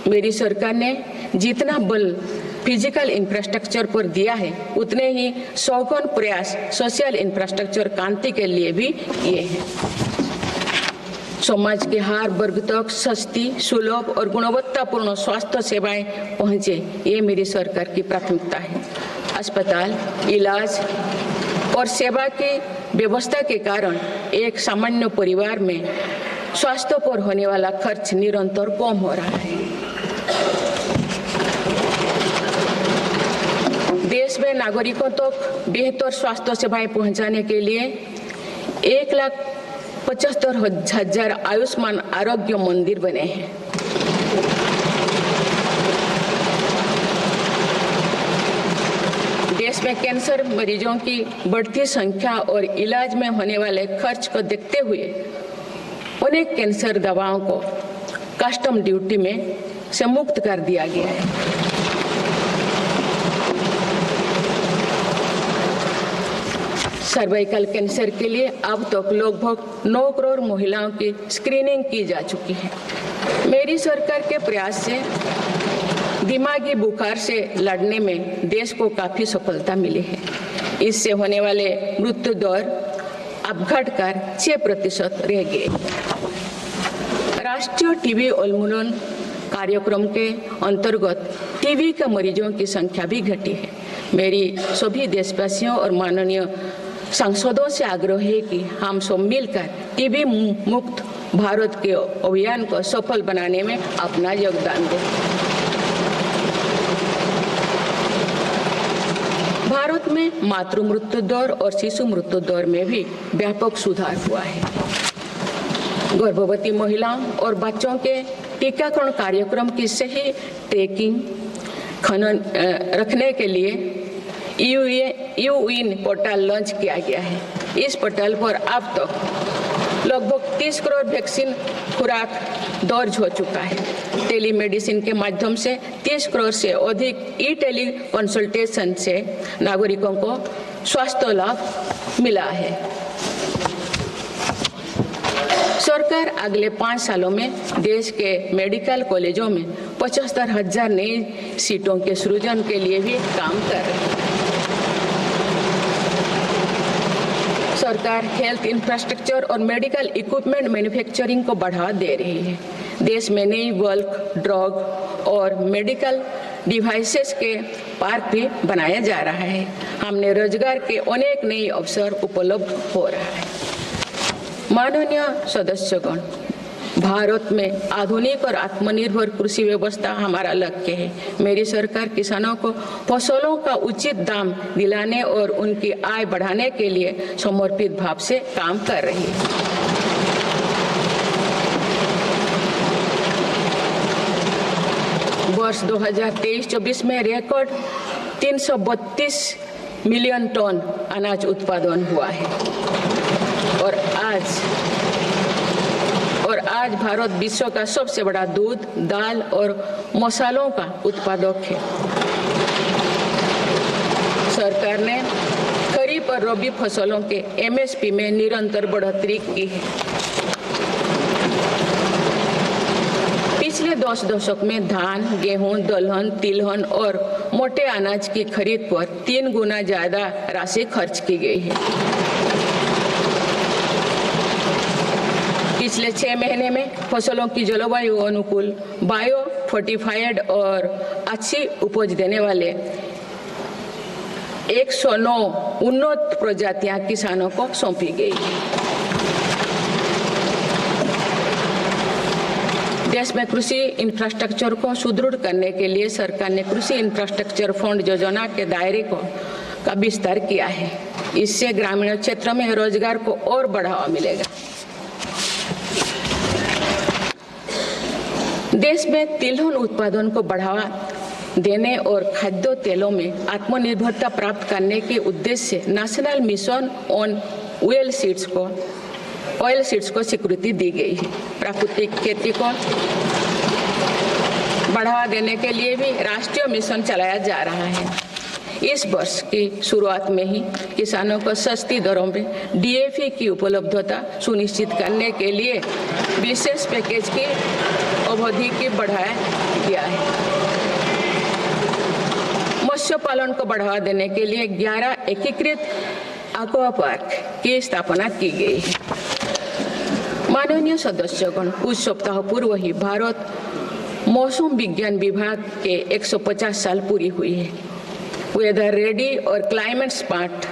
मेरी सरकार ने जितना बल फिजिकल इंफ्रास्ट्रक्चर पर दिया है, उतने ही सौगन प्रयास सोशल इंफ्रास्ट्रक्चर क्रांति के लिए भी किए हैं। समाज के हर वर्ग तक सस्ती, सुलभ और गुणवत्तापूर्ण स्वास्थ्य सेवाएं पहुंचे, ये मेरी सरकार की प्राथमिकता है। अस्पताल, इलाज और सेवा की व्यवस्था के कारण एक सामान्य परिवार में स्वास्थ्य पर होने वाला खर्च निरंतर कम हो रहा है। देश में नागरिकों तक बेहतर स्वास्थ्य सेवाएं पहुंचाने के लिए 1,75,000 आयुष्मान आरोग्य मंदिर बने हैं। देश में कैंसर मरीजों की बढ़ती संख्या और इलाज में होने वाले खर्च को देखते हुए अनेक कैंसर दवाओं को कस्टम ड्यूटी में से मुक्त कर दिया गया है। सर्वाइकल कैंसर के लिए अब तक लगभग 9 करोड़ महिलाओं की स्क्रीनिंग की जा चुकी है। मेरी सरकार के प्रयास से दिमागी बुखार से लड़ने में देश को काफी सफलता मिली है। इससे होने वाले मृत्यु दर अब घटकर 6% रह गए। राष्ट्रीय टीबी उन्मूलन कार्यक्रम के अंतर्गत टीबी के मरीजों की संख्या भी घटी है। मेरी सभी देशवासियों और माननीय सांसदों से आग्रह है कि हम सब मिलकर टीबी मुक्त भारत के अभियान को सफल बनाने में अपना योगदान दें। भारत में मातृ मृत्यु दर और शिशु मृत्यु दर में भी व्यापक सुधार हुआ है। गर्भवती महिलाओं और बच्चों के टीकाकरण कार्यक्रम की सही ट्रैकिंग रखने के लिए यूइन पोर्टल लॉन्च किया गया है। इस पोर्टल पर अब तक लगभग 30 करोड़ वैक्सीन खुराक दर्ज हो चुका है। टेलीमेडिसिन के माध्यम से 30 करोड़ से अधिक ई टेली कंसल्टेशन से नागरिकों को स्वास्थ्य लाभ मिला है। सरकार अगले 5 सालों में देश के मेडिकल कॉलेजों में 75,000 नई सीटों के सृजन के लिए भी काम कर रही है। सरकार हेल्थ इंफ्रास्ट्रक्चर और मेडिकल इक्विपमेंट मैन्युफैक्चरिंग को बढ़ावा दे रही है। देश में नई बल्क ड्रग और मेडिकल डिवाइसेस के पार्क भी बनाया जा रहा है। हमने रोजगार के अनेक नए अवसर उपलब्ध हो रहा है। माननीय सदस्यगण, भारत में आधुनिक और आत्मनिर्भर कृषि व्यवस्था हमारा लक्ष्य है। मेरी सरकार किसानों को फसलों का उचित दाम दिलाने और उनकी आय बढ़ाने के लिए समर्पित भाव से काम कर रही है। वर्ष 2023-24 में रिकॉर्ड 332 मिलियन टन अनाज उत्पादन हुआ है और आज भारत विश्व का सबसे बड़ा दूध, दाल और मसालों का उत्पादक है। सरकार ने खरीफ और रबी फसलों के MSP में निरंतर बढ़ोतरी की है। पिछले 10 दशक में धान, गेहूं, दलहन, तिलहन और मोटे अनाज की खरीद पर 3 गुना ज्यादा राशि खर्च की गई है। पिछले 6 महीने में फसलों की जलवायु अनुकूल बायो फोर्टिफाइड और अच्छी उपज देने वाले 109 उन्नत प्रजातियां किसानों को सौंपी गई है। देश में कृषि इंफ्रास्ट्रक्चर को सुदृढ़ करने के लिए सरकार ने कृषि इंफ्रास्ट्रक्चर फंड योजना के दायरे का विस्तार किया है। इससे ग्रामीण क्षेत्र में रोजगार को और बढ़ावा मिलेगा। देश में तिलहन उत्पादन को बढ़ावा देने और खाद्य तेलों में आत्मनिर्भरता प्राप्त करने के उद्देश्य से national mission on oil seeds को स्वीकृति दी गई है। प्राकृतिक खेती को बढ़ावा देने के लिए भी राष्ट्रीय मिशन चलाया जा रहा है। इस वर्ष की शुरुआत में ही किसानों को सस्ती दरों में DAP की उपलब्धता सुनिश्चित करने के लिए विशेष पैकेज की अवधि की बढ़ाया गया है। मत्स्य पालन को बढ़ावा देने के लिए 11 एकीकृत एक्वा पार्क की स्थापना की गई है। माननीय सदस्यगण, कुछ सप्ताह पूर्व ही भारत मौसम विज्ञान विभाग के 150 साल पूरी हुई है। वेदर रेडी और क्लाइमेट स्मार्ट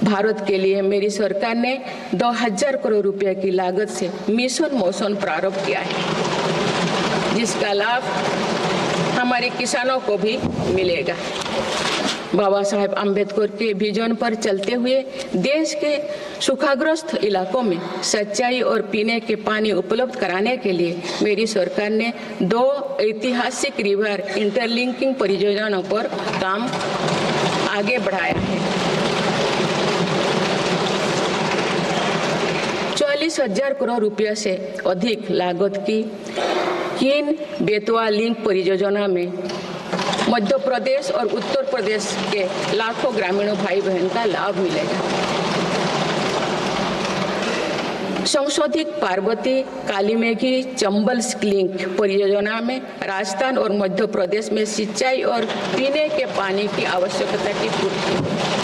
भारत के लिए मेरी सरकार ने 2000 करोड़ रुपए की लागत से मिशन मौसम प्रारंभ किया है, जिसका लाभ हमारे किसानों को भी मिलेगा। बाबा साहेब आम्बेडकर के विजन पर चलते हुए देश के सूखाग्रस्त इलाकों में सिंचाई और पीने के पानी उपलब्ध कराने के लिए मेरी सरकार ने 2 ऐतिहासिक रिवर इंटरलिंकिंग परियोजनाओं पर काम आगे बढ़ाया है। 40,000 करोड़ रुपये से अधिक लागत की किन बेतवा लिंक परियोजना में मध्य प्रदेश और उत्तर प्रदेश के लाखों ग्रामीण भाई बहन का लाभ मिलेगा। संशोधित पार्वती कालीमेघी चंबल लिंक परियोजना में राजस्थान और मध्य प्रदेश में सिंचाई और पीने के पानी की आवश्यकता की पूर्ति।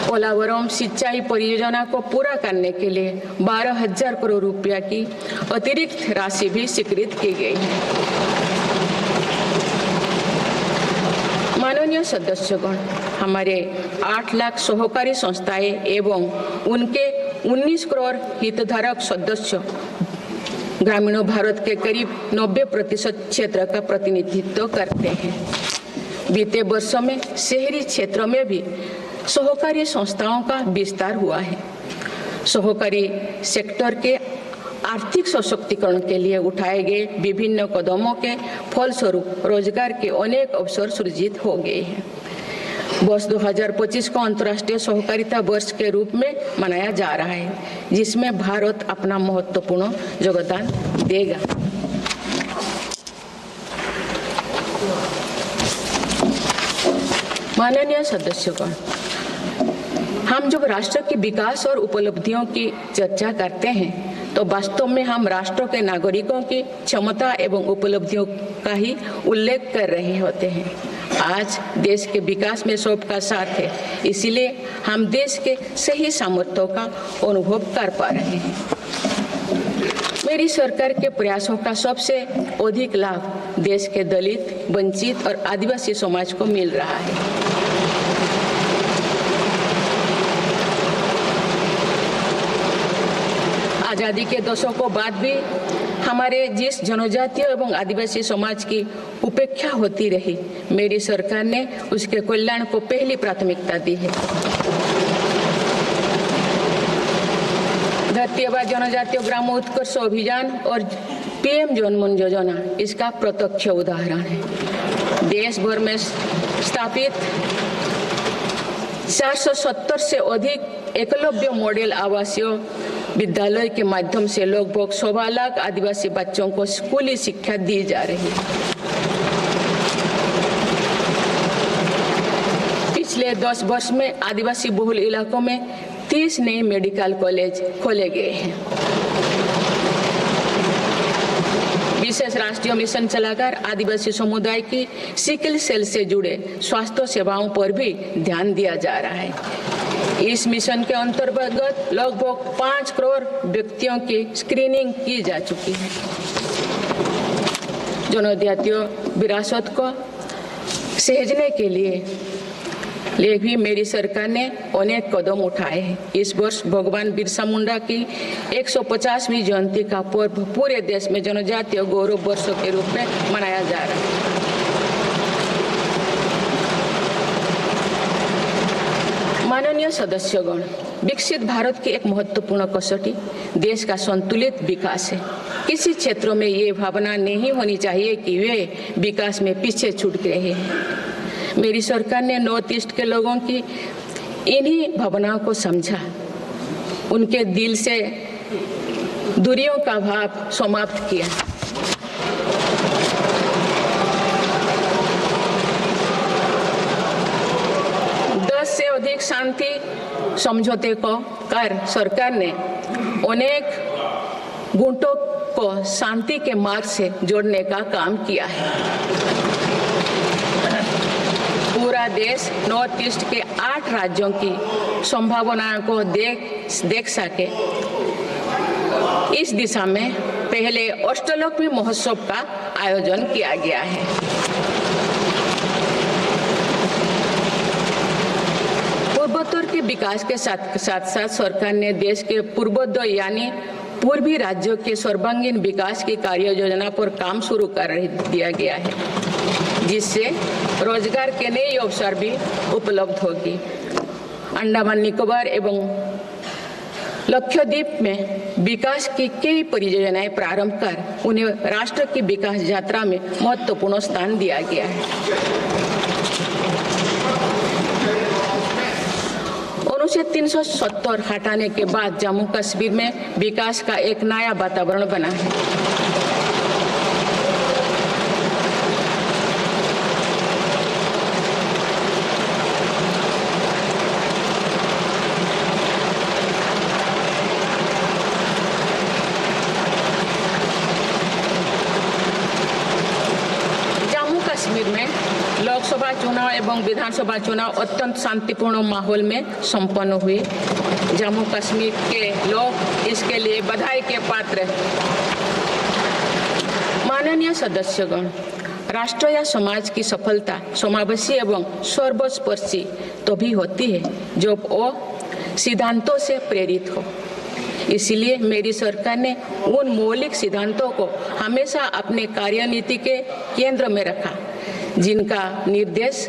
पोलावरम सिंचाई परियोजना को पूरा करने के लिए 12,000 करोड़ रुपया की अतिरिक्त राशि भी स्वीकृत की गई है। माननीय सदस्यगण, हमारे 8 लाख सहकारी संस्थाएं एवं उनके 19 करोड़ हितधारक सदस्य ग्रामीण भारत के करीब 90% क्षेत्र का प्रतिनिधित्व करते हैं। बीते वर्षों में शहरी क्षेत्रों में भी सहकारी संस्थाओं का विस्तार हुआ है। सहकारी सेक्टर के आर्थिक सशक्तिकरण के लिए उठाए गए विभिन्न कदमों के फलस्वरूप रोजगार के अनेक अवसर सृजित हो गए हैं। वर्ष 2025 को अंतर्राष्ट्रीय सहकारिता वर्ष के रूप में मनाया जा रहा है, जिसमें भारत अपना महत्वपूर्ण योगदान देगा। माननीय सदस्यगण, हम जब राष्ट्र के विकास और उपलब्धियों की चर्चा करते हैं तो वास्तव में हम राष्ट्र के नागरिकों की क्षमता एवं उपलब्धियों का ही उल्लेख कर रहे होते हैं। आज देश के विकास में सबका साथ है, इसीलिए हम देश के सही सामर्थ्यों का अनुभव कर पा रहे हैं। मेरी सरकार के प्रयासों का सबसे अधिक लाभ देश के दलित, वंचित और आदिवासी समाज को मिल रहा है। आजादी के दशकों बाद भी हमारे जिस जनजातीय एवं आदिवासी समाज की उपेक्षा होती रही, मेरी सरकार ने उसके कल्याण को पहली प्राथमिकता दी है। धरती आबा जनजातीय ग्राम उत्कर्ष अभियान और PM जनमन योजना इसका प्रत्यक्ष उदाहरण है। देश भर में स्थापित 470 से अधिक एकलव्य मॉडल आवासीय विद्यालय के माध्यम से लगभग 1.25 लाख आदिवासी बच्चों को स्कूली शिक्षा दी जा रही है। पिछले 10 वर्ष में आदिवासी बहुल इलाकों में 30 नए मेडिकल कॉलेज खोले गए हैं। विशेष राष्ट्रीय मिशन चलाकर आदिवासी समुदाय की सिकल सेल से जुड़े स्वास्थ्य सेवाओं पर भी ध्यान दिया जा रहा है। इस मिशन के अंतर्गत लगभग 5 करोड़ व्यक्तियों की स्क्रीनिंग की जा चुकी है। जनजातीय विरासत को सहेजने के लिए भी मेरी सरकार ने अनेक कदम उठाए हैं। इस वर्ष भगवान बिरसा मुंडा की 150वीं जयंती का पर्व पूरे देश में जनजातीय गौरव वर्ष के रूप में मनाया जा रहा है। माननीय सदस्यगण, विकसित भारत की एक महत्वपूर्ण कसौटी देश का संतुलित विकास है। किसी क्षेत्रों में ये भावना नहीं होनी चाहिए कि वे विकास में पीछे छूट गए हैं। मेरी सरकार ने नॉर्थ ईस्ट के लोगों की इन्हीं भावनाओं को समझा, उनके दिल से दूरियों का भाव समाप्त किया। से अधिक शांति समझौते को कर सरकार ने अनेक गुटों को शांति के मार्ग से जोड़ने का काम किया है। पूरा देश नॉर्थ ईस्ट के 8 राज्यों की संभावनाओं को देख सके, इस दिशा में पहले अष्टलोक महोत्सव का आयोजन किया गया है। पूर्वोत्तर के विकास के साथ साथ सरकार ने देश के पूर्वोत्तर यानी पूर्वी राज्यों के सर्वांगीण विकास की कार्य योजना पर काम शुरू कर दिया गया है, जिससे रोजगार के नए अवसर भी उपलब्ध होगी। अंडमान निकोबार एवं लक्षद्वीप में विकास की कई परियोजनाएं प्रारंभ कर उन्हें राष्ट्र की विकास यात्रा में महत्वपूर्ण स्थान दिया गया है। अनुच्छेद 370 हटाने के बाद जम्मू कश्मीर में विकास का एक नया वातावरण बना है। जम्मू कश्मीर में लोकसभा चुनाव एवं विधानसभा चुनाव अत्यंत शांतिपूर्ण माहौल में संपन्न हुए। जम्मू कश्मीर के लोग इसके लिए बधाई के पात्र हैं। माननीय सदस्यगण, राष्ट्र या समाज की सफलता समावेशी एवं सर्वस्पर्शी तभी होती है जब वो सिद्धांतों से प्रेरित हो। इसलिए मेरी सरकार ने उन मौलिक सिद्धांतों को हमेशा अपने कार्यनीति के केंद्र में रखा, जिनका निर्देश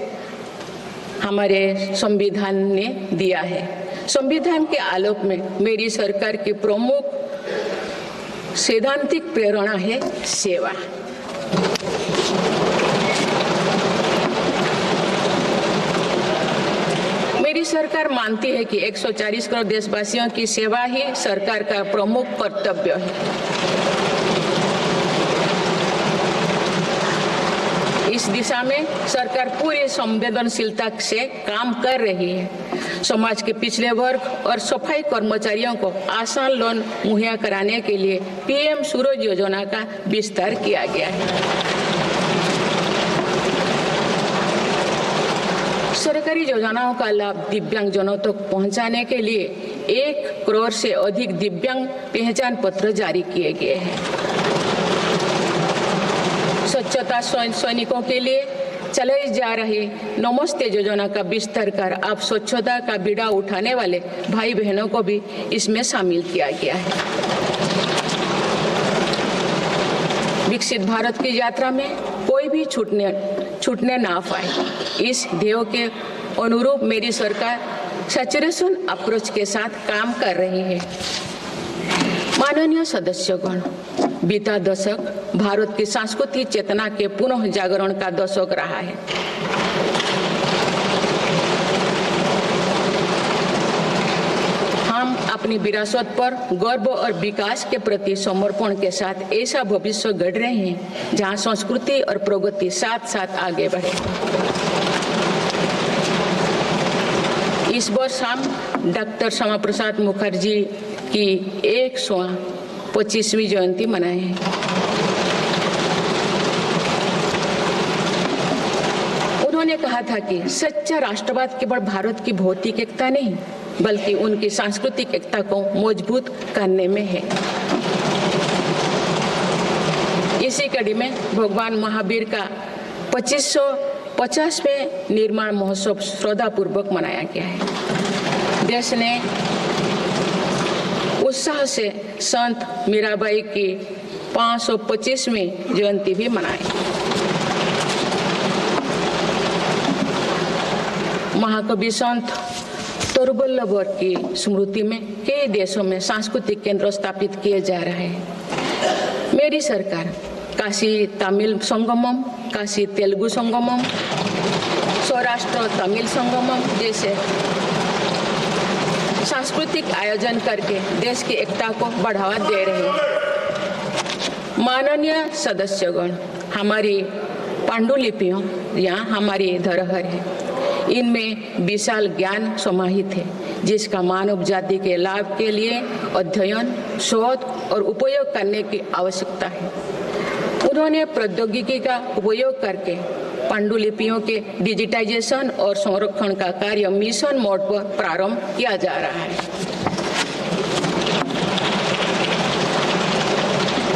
हमारे संविधान ने दिया है। संविधान के आलोक में मेरी सरकार की प्रमुख सैद्धांतिक प्रेरणा है सेवा। मेरी सरकार मानती है कि 140 करोड़ देशवासियों की सेवा ही सरकार का प्रमुख कर्तव्य है। इस दिशा में सरकार पूरी संवेदनशीलता से काम कर रही है। समाज के पिछड़े वर्ग और सफाई कर्मचारियों को आसान लोन मुहैया कराने के लिए पीएम सूरज योजना का विस्तार किया गया है। सरकारी योजनाओं का लाभ दिव्यांगजनों तक पहुंचाने के लिए 1 करोड़ से अधिक दिव्यांग पहचान पत्र जारी किए गए हैं। स्वच्छता सैनिकों के लिए चलाई जा रही नमस्ते योजना का विस्तार कर अब स्वच्छता का बीड़ा उठाने वाले भाई बहनों को भी इसमें शामिल किया गया है। विकसित भारत की यात्रा में कोई भी छूटने ना पाए, इस ध्येय के अनुरूप मेरी सरकार सैचुरेशन अप्रोच के साथ काम कर रही है। माननीय सदस्यगण, बीता दशक भारत की सांस्कृतिक चेतना के पुनः जागरण का दशक रहा है। हम अपनी विरासत पर गर्व और विकास के प्रति समर्पण के साथ ऐसा भविष्य गढ़ रहे हैं जहां संस्कृति और प्रगति साथ साथ आगे बढ़े। इस वर्ष हम डॉक्टर श्यामा प्रसाद मुखर्जी की 125वीं जयंती मनाए हैं। उन्होंने कहा था कि सच्चा राष्ट्रवाद केवल भारत की भौतिक एकता नहीं, बल्कि उनकी सांस्कृतिक एकता को मजबूत करने में है। इसी कड़ी में भगवान महावीर का 2550वें निर्माण महोत्सव श्रद्धापूर्वक मनाया गया है। देश ने उत्साह से संत मीराबाई की 525वीं जयंती भी मनाई। महाकवि संत तरुवल्लभ की स्मृति में कई देशों में सांस्कृतिक केंद्र स्थापित किए जा रहे हैं। मेरी सरकार काशी तमिल संगमम, काशी तेलुगु संगमम, सौराष्ट्र तमिल संगमम जैसे सांस्कृतिक आयोजन करके देश की एकता को बढ़ावा दे रहे हैं। माननीय सदस्यगण, हमारी पांडुलिपियां यहाँ हमारी धरोहर है। इनमें विशाल ज्ञान समाहित है, जिसका मानव जाति के लाभ के लिए अध्ययन, शोध और उपयोग करने की आवश्यकता है। उन्होंने प्रौद्योगिकी का उपयोग करके पांडुलिपियों के डिजिटाइजेशन और संरक्षण का कार्य मिशन मोड पर प्रारंभ किया जा रहा है।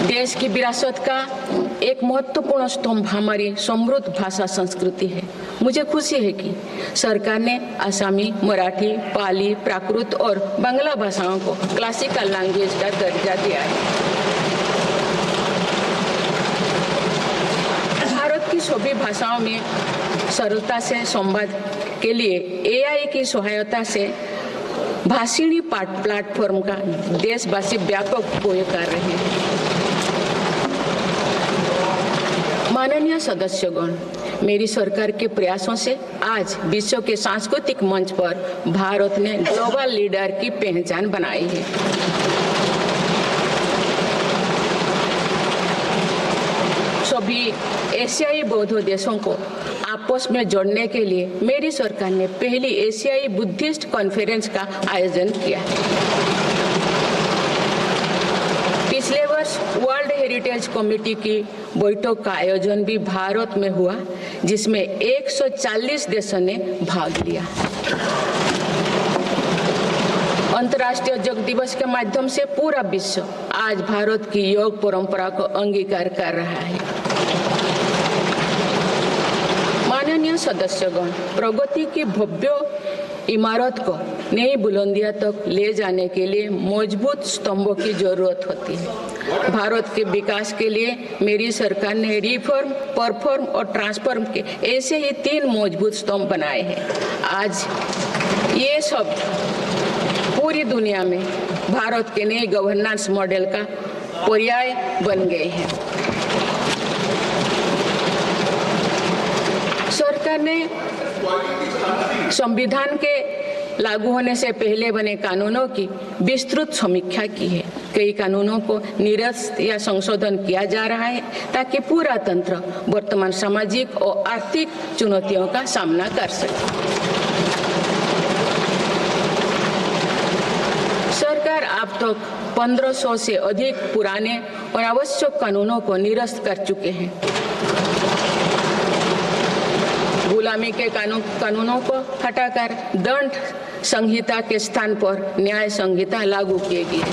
देश की विरासत का एक महत्वपूर्ण स्तंभ हमारी समृद्ध भाषा संस्कृति है। मुझे खुशी है कि सरकार ने आसामी, मराठी, पाली, प्राकृत और बांग्ला भाषाओं को क्लासिकल लैंग्वेज का दर्जा दिया है। भारत की सभी भाषाओं में सरलता से संवाद के लिए AI की सहायता से भाषिणी प्लेटफॉर्म का देशवासी व्यापक उपयोग कर रहे हैं। माननीय सदस्यगण, मेरी सरकार के प्रयासों से आज विश्व के सांस्कृतिक मंच पर भारत ने ग्लोबल लीडर की पहचान बनाई है। सभी एशियाई बौद्ध देशों को आपस में जोड़ने के लिए मेरी सरकार ने पहली एशियाई बुद्धिस्ट कॉन्फ्रेंस का आयोजन किया। पिछले वर्ष वर्ल्ड हेरिटेज कमेटी की बैठक का आयोजन भी भारत में हुआ, जिसमें 140 देशों ने भाग लिया। अंतर्राष्ट्रीय योग दिवस के माध्यम से पूरा विश्व आज भारत की योग परंपरा को अंगीकार कर रहा है। माननीय सदस्यगण, प्रगति की भव्य इमारत को नई बुलंदियों तक ले जाने के लिए मजबूत स्तंभों की जरूरत होती है। भारत के विकास के लिए मेरी सरकार ने रिफॉर्म, परफॉर्म और ट्रांसफॉर्म के ऐसे ही 3 मजबूत स्तंभ बनाए हैं। आज ये सब पूरी दुनिया में भारत के नए गवर्नेंस मॉडल का पर्याय बन गए हैं। सरकार ने संविधान के लागू होने से पहले बने कानूनों की विस्तृत समीक्षा की है। कई कानूनों को निरस्त या संशोधन किया जा रहा है ताकि पूरा तंत्र वर्तमान सामाजिक और आर्थिक चुनौतियों का सामना कर सके। सरकार अब तक 1500 से अधिक पुराने और आवश्यक कानूनों को निरस्त कर चुके हैं। गुलामी के कानूनों को हटाकर दंड संहिता के स्थान पर न्याय संहिता लागू किए गए।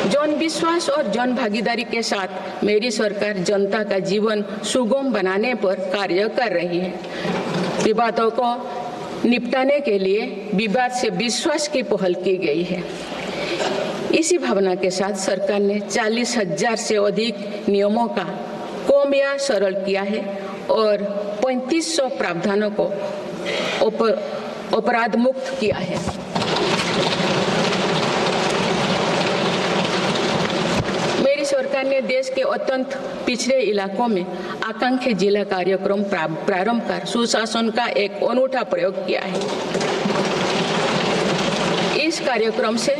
जन विश्वास और जन भागीदारी के साथ मेरी सरकार जनता का जीवन सुगम बनाने पर कार्य कर रही है। विवादों को निपटाने के लिए विवाद से विश्वास की पहल की गई है। इसी भावना के साथ सरकार ने 40,000 से अधिक नियमों का कम या सरल किया है और 3500 प्रावधानों को अपराध मुक्त किया है। मेरी सरकार ने देश के अत्यंत पिछड़े इलाकों में आकांक्षी जिला कार्यक्रम प्रारंभ कर सुशासन का एक अनूठा प्रयोग किया है। इस कार्यक्रम से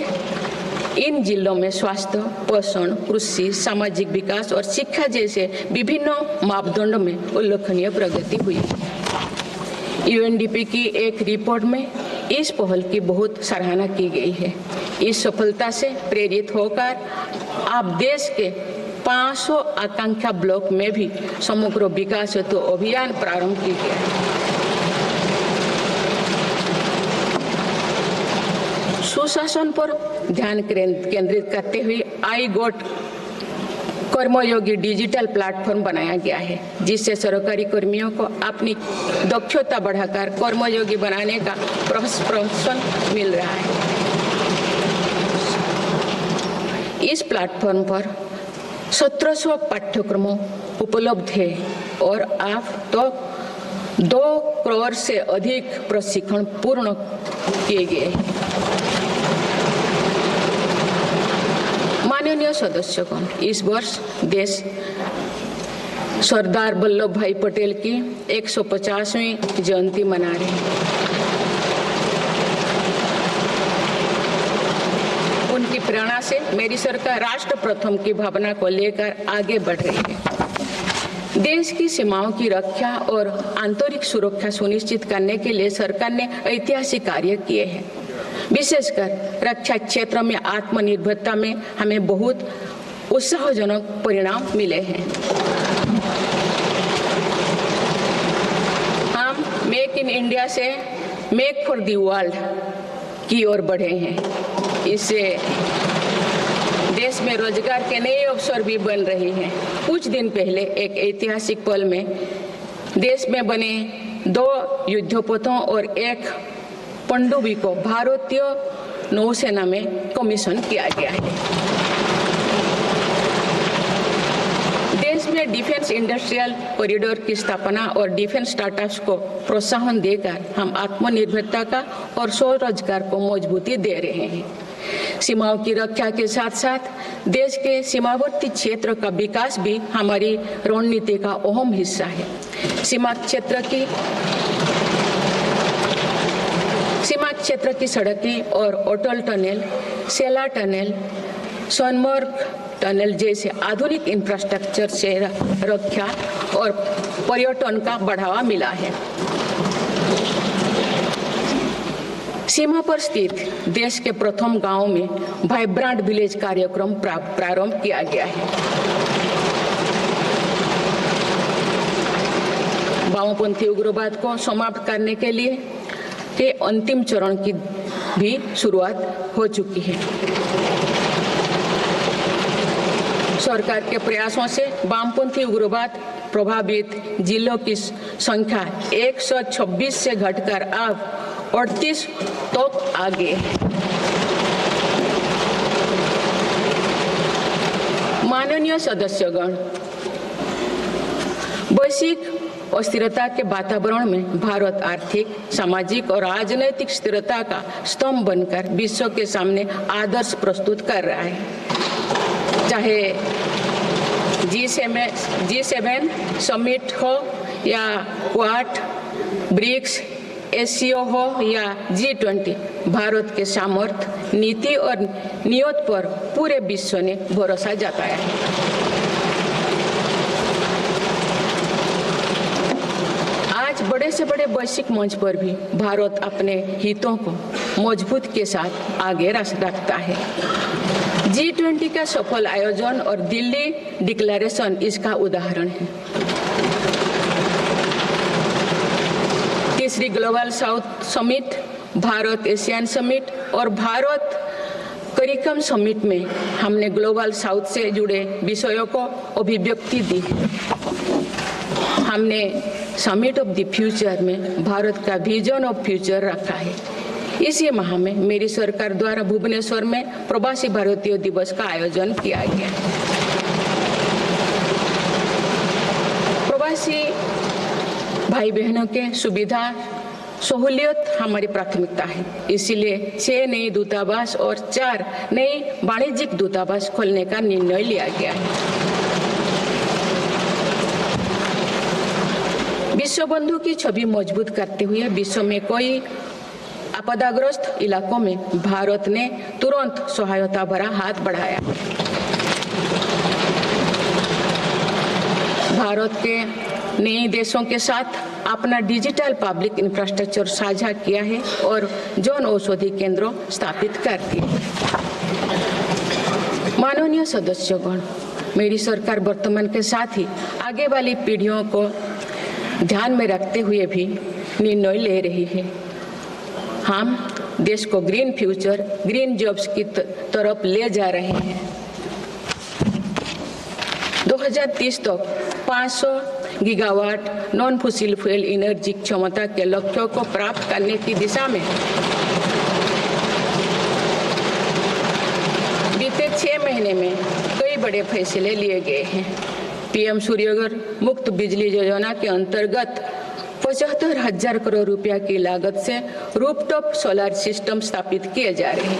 इन जिलों में स्वास्थ्य, पोषण, कृषि, सामाजिक विकास और शिक्षा जैसे विभिन्न मापदंडों में उल्लेखनीय प्रगति हुई। यूएनडीपी की एक रिपोर्ट में इस पहल की बहुत सराहना की गई है। इस सफलता से प्रेरित होकर अब देश के 500 आकांक्षा ब्लॉक में भी समग्र विकास हेतु अभियान प्रारंभ किया गया है। सुशासन पर ध्यान केंद्रित करते हुए आई गोट कर्मयोगी डिजिटल प्लेटफॉर्म बनाया गया है, जिससे सरकारी कर्मियों को अपनी दक्षता बढ़ाकर कर्मयोगी बनाने का प्रोत्साहन मिल रहा है। इस प्लेटफॉर्म पर 1700 पाठ्यक्रमों उपलब्ध है और अब तो 2 करोड़ से अधिक प्रशिक्षण पूर्ण किए गए हैं। माननीय सदस्यगण, इस वर्ष देश सरदार वल्लभ भाई पटेल की 150वीं जयंती मना रहे हैं। उनकी प्रेरणा से मेरी सरकार राष्ट्र प्रथम की भावना को लेकर आगे बढ़ रही है। देश की सीमाओं की रक्षा और आंतरिक सुरक्षा सुनिश्चित करने के लिए सरकार ने ऐतिहासिक कार्य किए हैं। विशेषकर रक्षा क्षेत्र में आत्मनिर्भरता में हमें बहुत उत्साहजनक परिणाम मिले हैं। हम मेक इन इंडिया से मेक फॉर द वर्ल्ड की ओर बढ़े हैं। इससे देश में रोजगार के नए अवसर भी बन रहे हैं। कुछ दिन पहले एक ऐतिहासिक पल में देश में बने 2 युद्धपोतों और 1 पनडुब्बी को भारतीय नौसेना में कमीशन किया गया है। देश में डिफेंस इंडस्ट्रियल कॉरिडोर की स्थापना और डिफेंस स्टार्टअप्स को प्रोत्साहन देकर हम आत्मनिर्भरता का और स्वरोजगार को मजबूती दे रहे हैं। सीमाओं की रक्षा के साथ साथ देश के सीमावर्ती क्षेत्र का विकास भी हमारी रणनीति का अहम हिस्सा है। सीमा क्षेत्र की सड़कें और अटल टनल, सेला टनल, सोनमर्ग टनल जैसे आधुनिक इंफ्रास्ट्रक्चर से रक्षा और पर्यटन का बढ़ावा मिला है। सीमा पर स्थित देश के प्रथम गांव में वाइब्रेंट विलेज कार्यक्रम प्रारंभ किया गया है। वामपंथी उग्रवाद को समाप्त करने के लिए के अंतिम चरण की भी शुरुआत हो चुकी है। सरकार के प्रयासों से वामपंथी उग्रवाद प्रभावित जिलों की संख्या 126 से घटकर अब 38 तक आ गई है। माननीय सदस्यगण, वैश्विक अस्थिरता के वातावरण में भारत आर्थिक, सामाजिक और राजनीतिक स्थिरता का स्तंभ बनकर विश्व के सामने आदर्श प्रस्तुत कर रहा है। चाहे G7 समिट हो या क्वाड, ब्रिक्स, एससीओ हो या G20, भारत के सामर्थ्य, नीति और नियत पर पूरे विश्व ने भरोसा जताया है। आज बड़े से बड़े वैश्विक मंच पर भी भारत अपने हितों को मजबूत के साथ आगे रखता है। G20 का सफल आयोजन और दिल्ली डिक्लेरेशन इसका उदाहरण है। तीसरी global south summit, Bharat Asian summit और भारत करिकम समिट में हमने ग्लोबल साउथ से जुड़े विषयों को अभिव्यक्ति दी। हमने समिट ऑफ द फ्यूचर में भारत का विजन ऑफ फ्यूचर रखा है। इसी माह में मेरी सरकार द्वारा भुवनेश्वर में प्रवासी भारतीय दिवस का आयोजन किया गया। प्रवासी भाई बहनों के सुविधा सहूलियत हमारी प्राथमिकता है। इसीलिए 6 नए दूतावास और 4 नए वाणिज्यिक दूतावास खोलने का निर्णय लिया गया है। विश्व बंधु की छवि मजबूत करते हुए विश्व में कोई आपदाग्रस्त इलाकों में भारत ने तुरंत सहायता भरा हाथ बढ़ाया। भारत के नए देशों के साथ अपना डिजिटल पब्लिक इंफ्रास्ट्रक्चर साझा किया है और जन औषधि केंद्रों स्थापित कर दिए। माननीय सदस्यगण, मेरी सरकार वर्तमान के साथ ही आगे वाली पीढ़ियों को ध्यान में रखते हुए भी निर्णय ले रही है। हम देश को ग्रीन फ्यूचर, ग्रीन जॉब्स की तरफ ले जा रहे हैं। 2030 तक 500 gigawatt non fossil fuel energy क्षमता के लक्ष्यों को प्राप्त करने की दिशा में बीते 6 महीने में कई बड़े फैसले लिए गए हैं। पीएम सूर्यघर मुफ्त बिजली योजना के अंतर्गत 75,000 करोड़ रुपया की लागत से रूफटॉप सोलर सिस्टम स्थापित किए जा रहे हैं।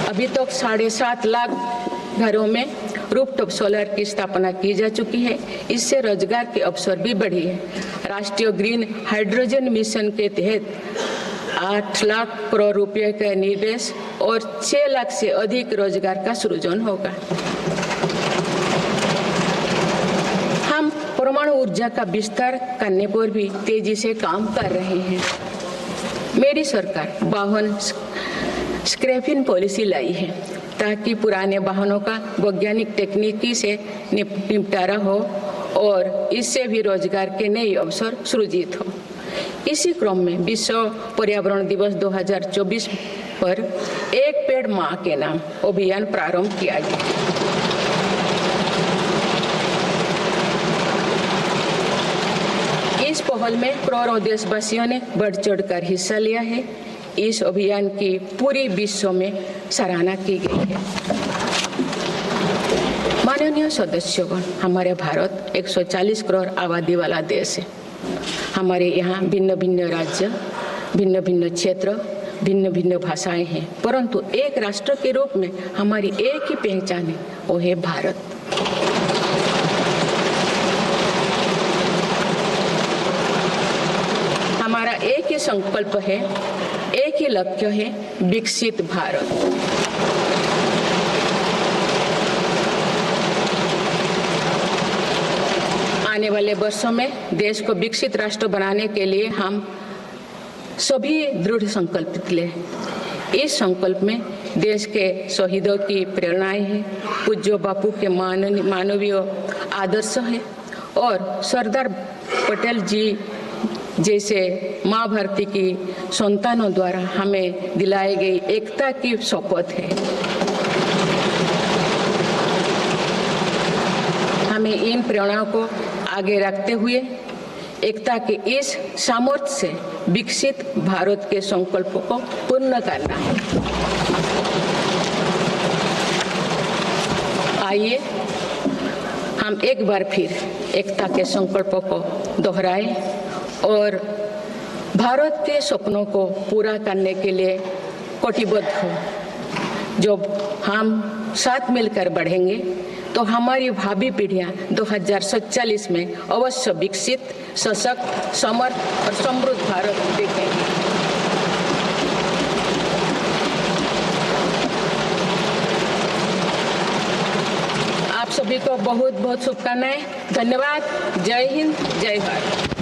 अभी तक 7.5 लाख घरों में रूफटॉप सोलर की स्थापना की जा चुकी है। इससे रोजगार के अवसर भी बढ़ी है। राष्ट्रीय ग्रीन हाइड्रोजन मिशन के तहत 8 लाख करोड़ रुपए का निवेश और 6 लाख से अधिक रोजगार का सृजन होगा। हम परमाणु ऊर्जा का विस्तार करने पर भी तेजी से काम कर रहे हैं। मेरी सरकार वाहन स्क्रैपिंग पॉलिसी लाई है ताकि पुराने वाहनों का वैज्ञानिक तकनीकी से निपटारा हो और इससे भी रोजगार के नए अवसर सृजित हो। इसी क्रम में विश्व पर्यावरण दिवस 2024 पर एक पेड़ मां के नाम अभियान प्रारंभ किया गया। इस पहल में करोड़ों देशवासियों ने बढ़ चढ़कर हिस्सा लिया है। इस अभियान की पूरी विश्व में सराहना की गई है। माननीय सदस्यगण, हमारे भारत 140 करोड़ आबादी वाला देश है। हमारे यहाँ भिन्न भिन्न राज्य, भिन्न भिन्न क्षेत्र, भिन्न भिन्न भाषाएं हैं, परंतु एक राष्ट्र के रूप में हमारी एक ही पहचान है, वो है भारत। हमारा एक ही संकल्प है, एक ही लक्ष्य है, विकसित भारत। आने वाले वर्षों में देश को विकसित राष्ट्र बनाने के लिए हम सभी दृढ़ संकल्पित ले। इस संकल्प में देश के शहीदों की प्रेरणाएं हैं, पूज्य बापू के मानवीय आदर्श है और सरदार पटेल जी जैसे माँ भारती की संतानों द्वारा हमें दिलाई गई एकता की शपथ है। हमें इन प्रेरणाओं को आगे रखते हुए एकता के इस सामर्थ्य से विकसित भारत के संकल्पों को पूर्ण करना है। आइए हम एक बार फिर एकता के संकल्पों को दोहराएं और भारत के सपनों को पूरा करने के लिए कटिबद्ध हो। जब हम साथ मिलकर बढ़ेंगे तो हमारी भावी पीढ़ियां 2047 में अवश्य विकसित, सशक्त, समर्थ और समृद्ध भारत देखेंगी। आप सभी को बहुत बहुत शुभकामनाएं। धन्यवाद। जय हिंद, जय भारत।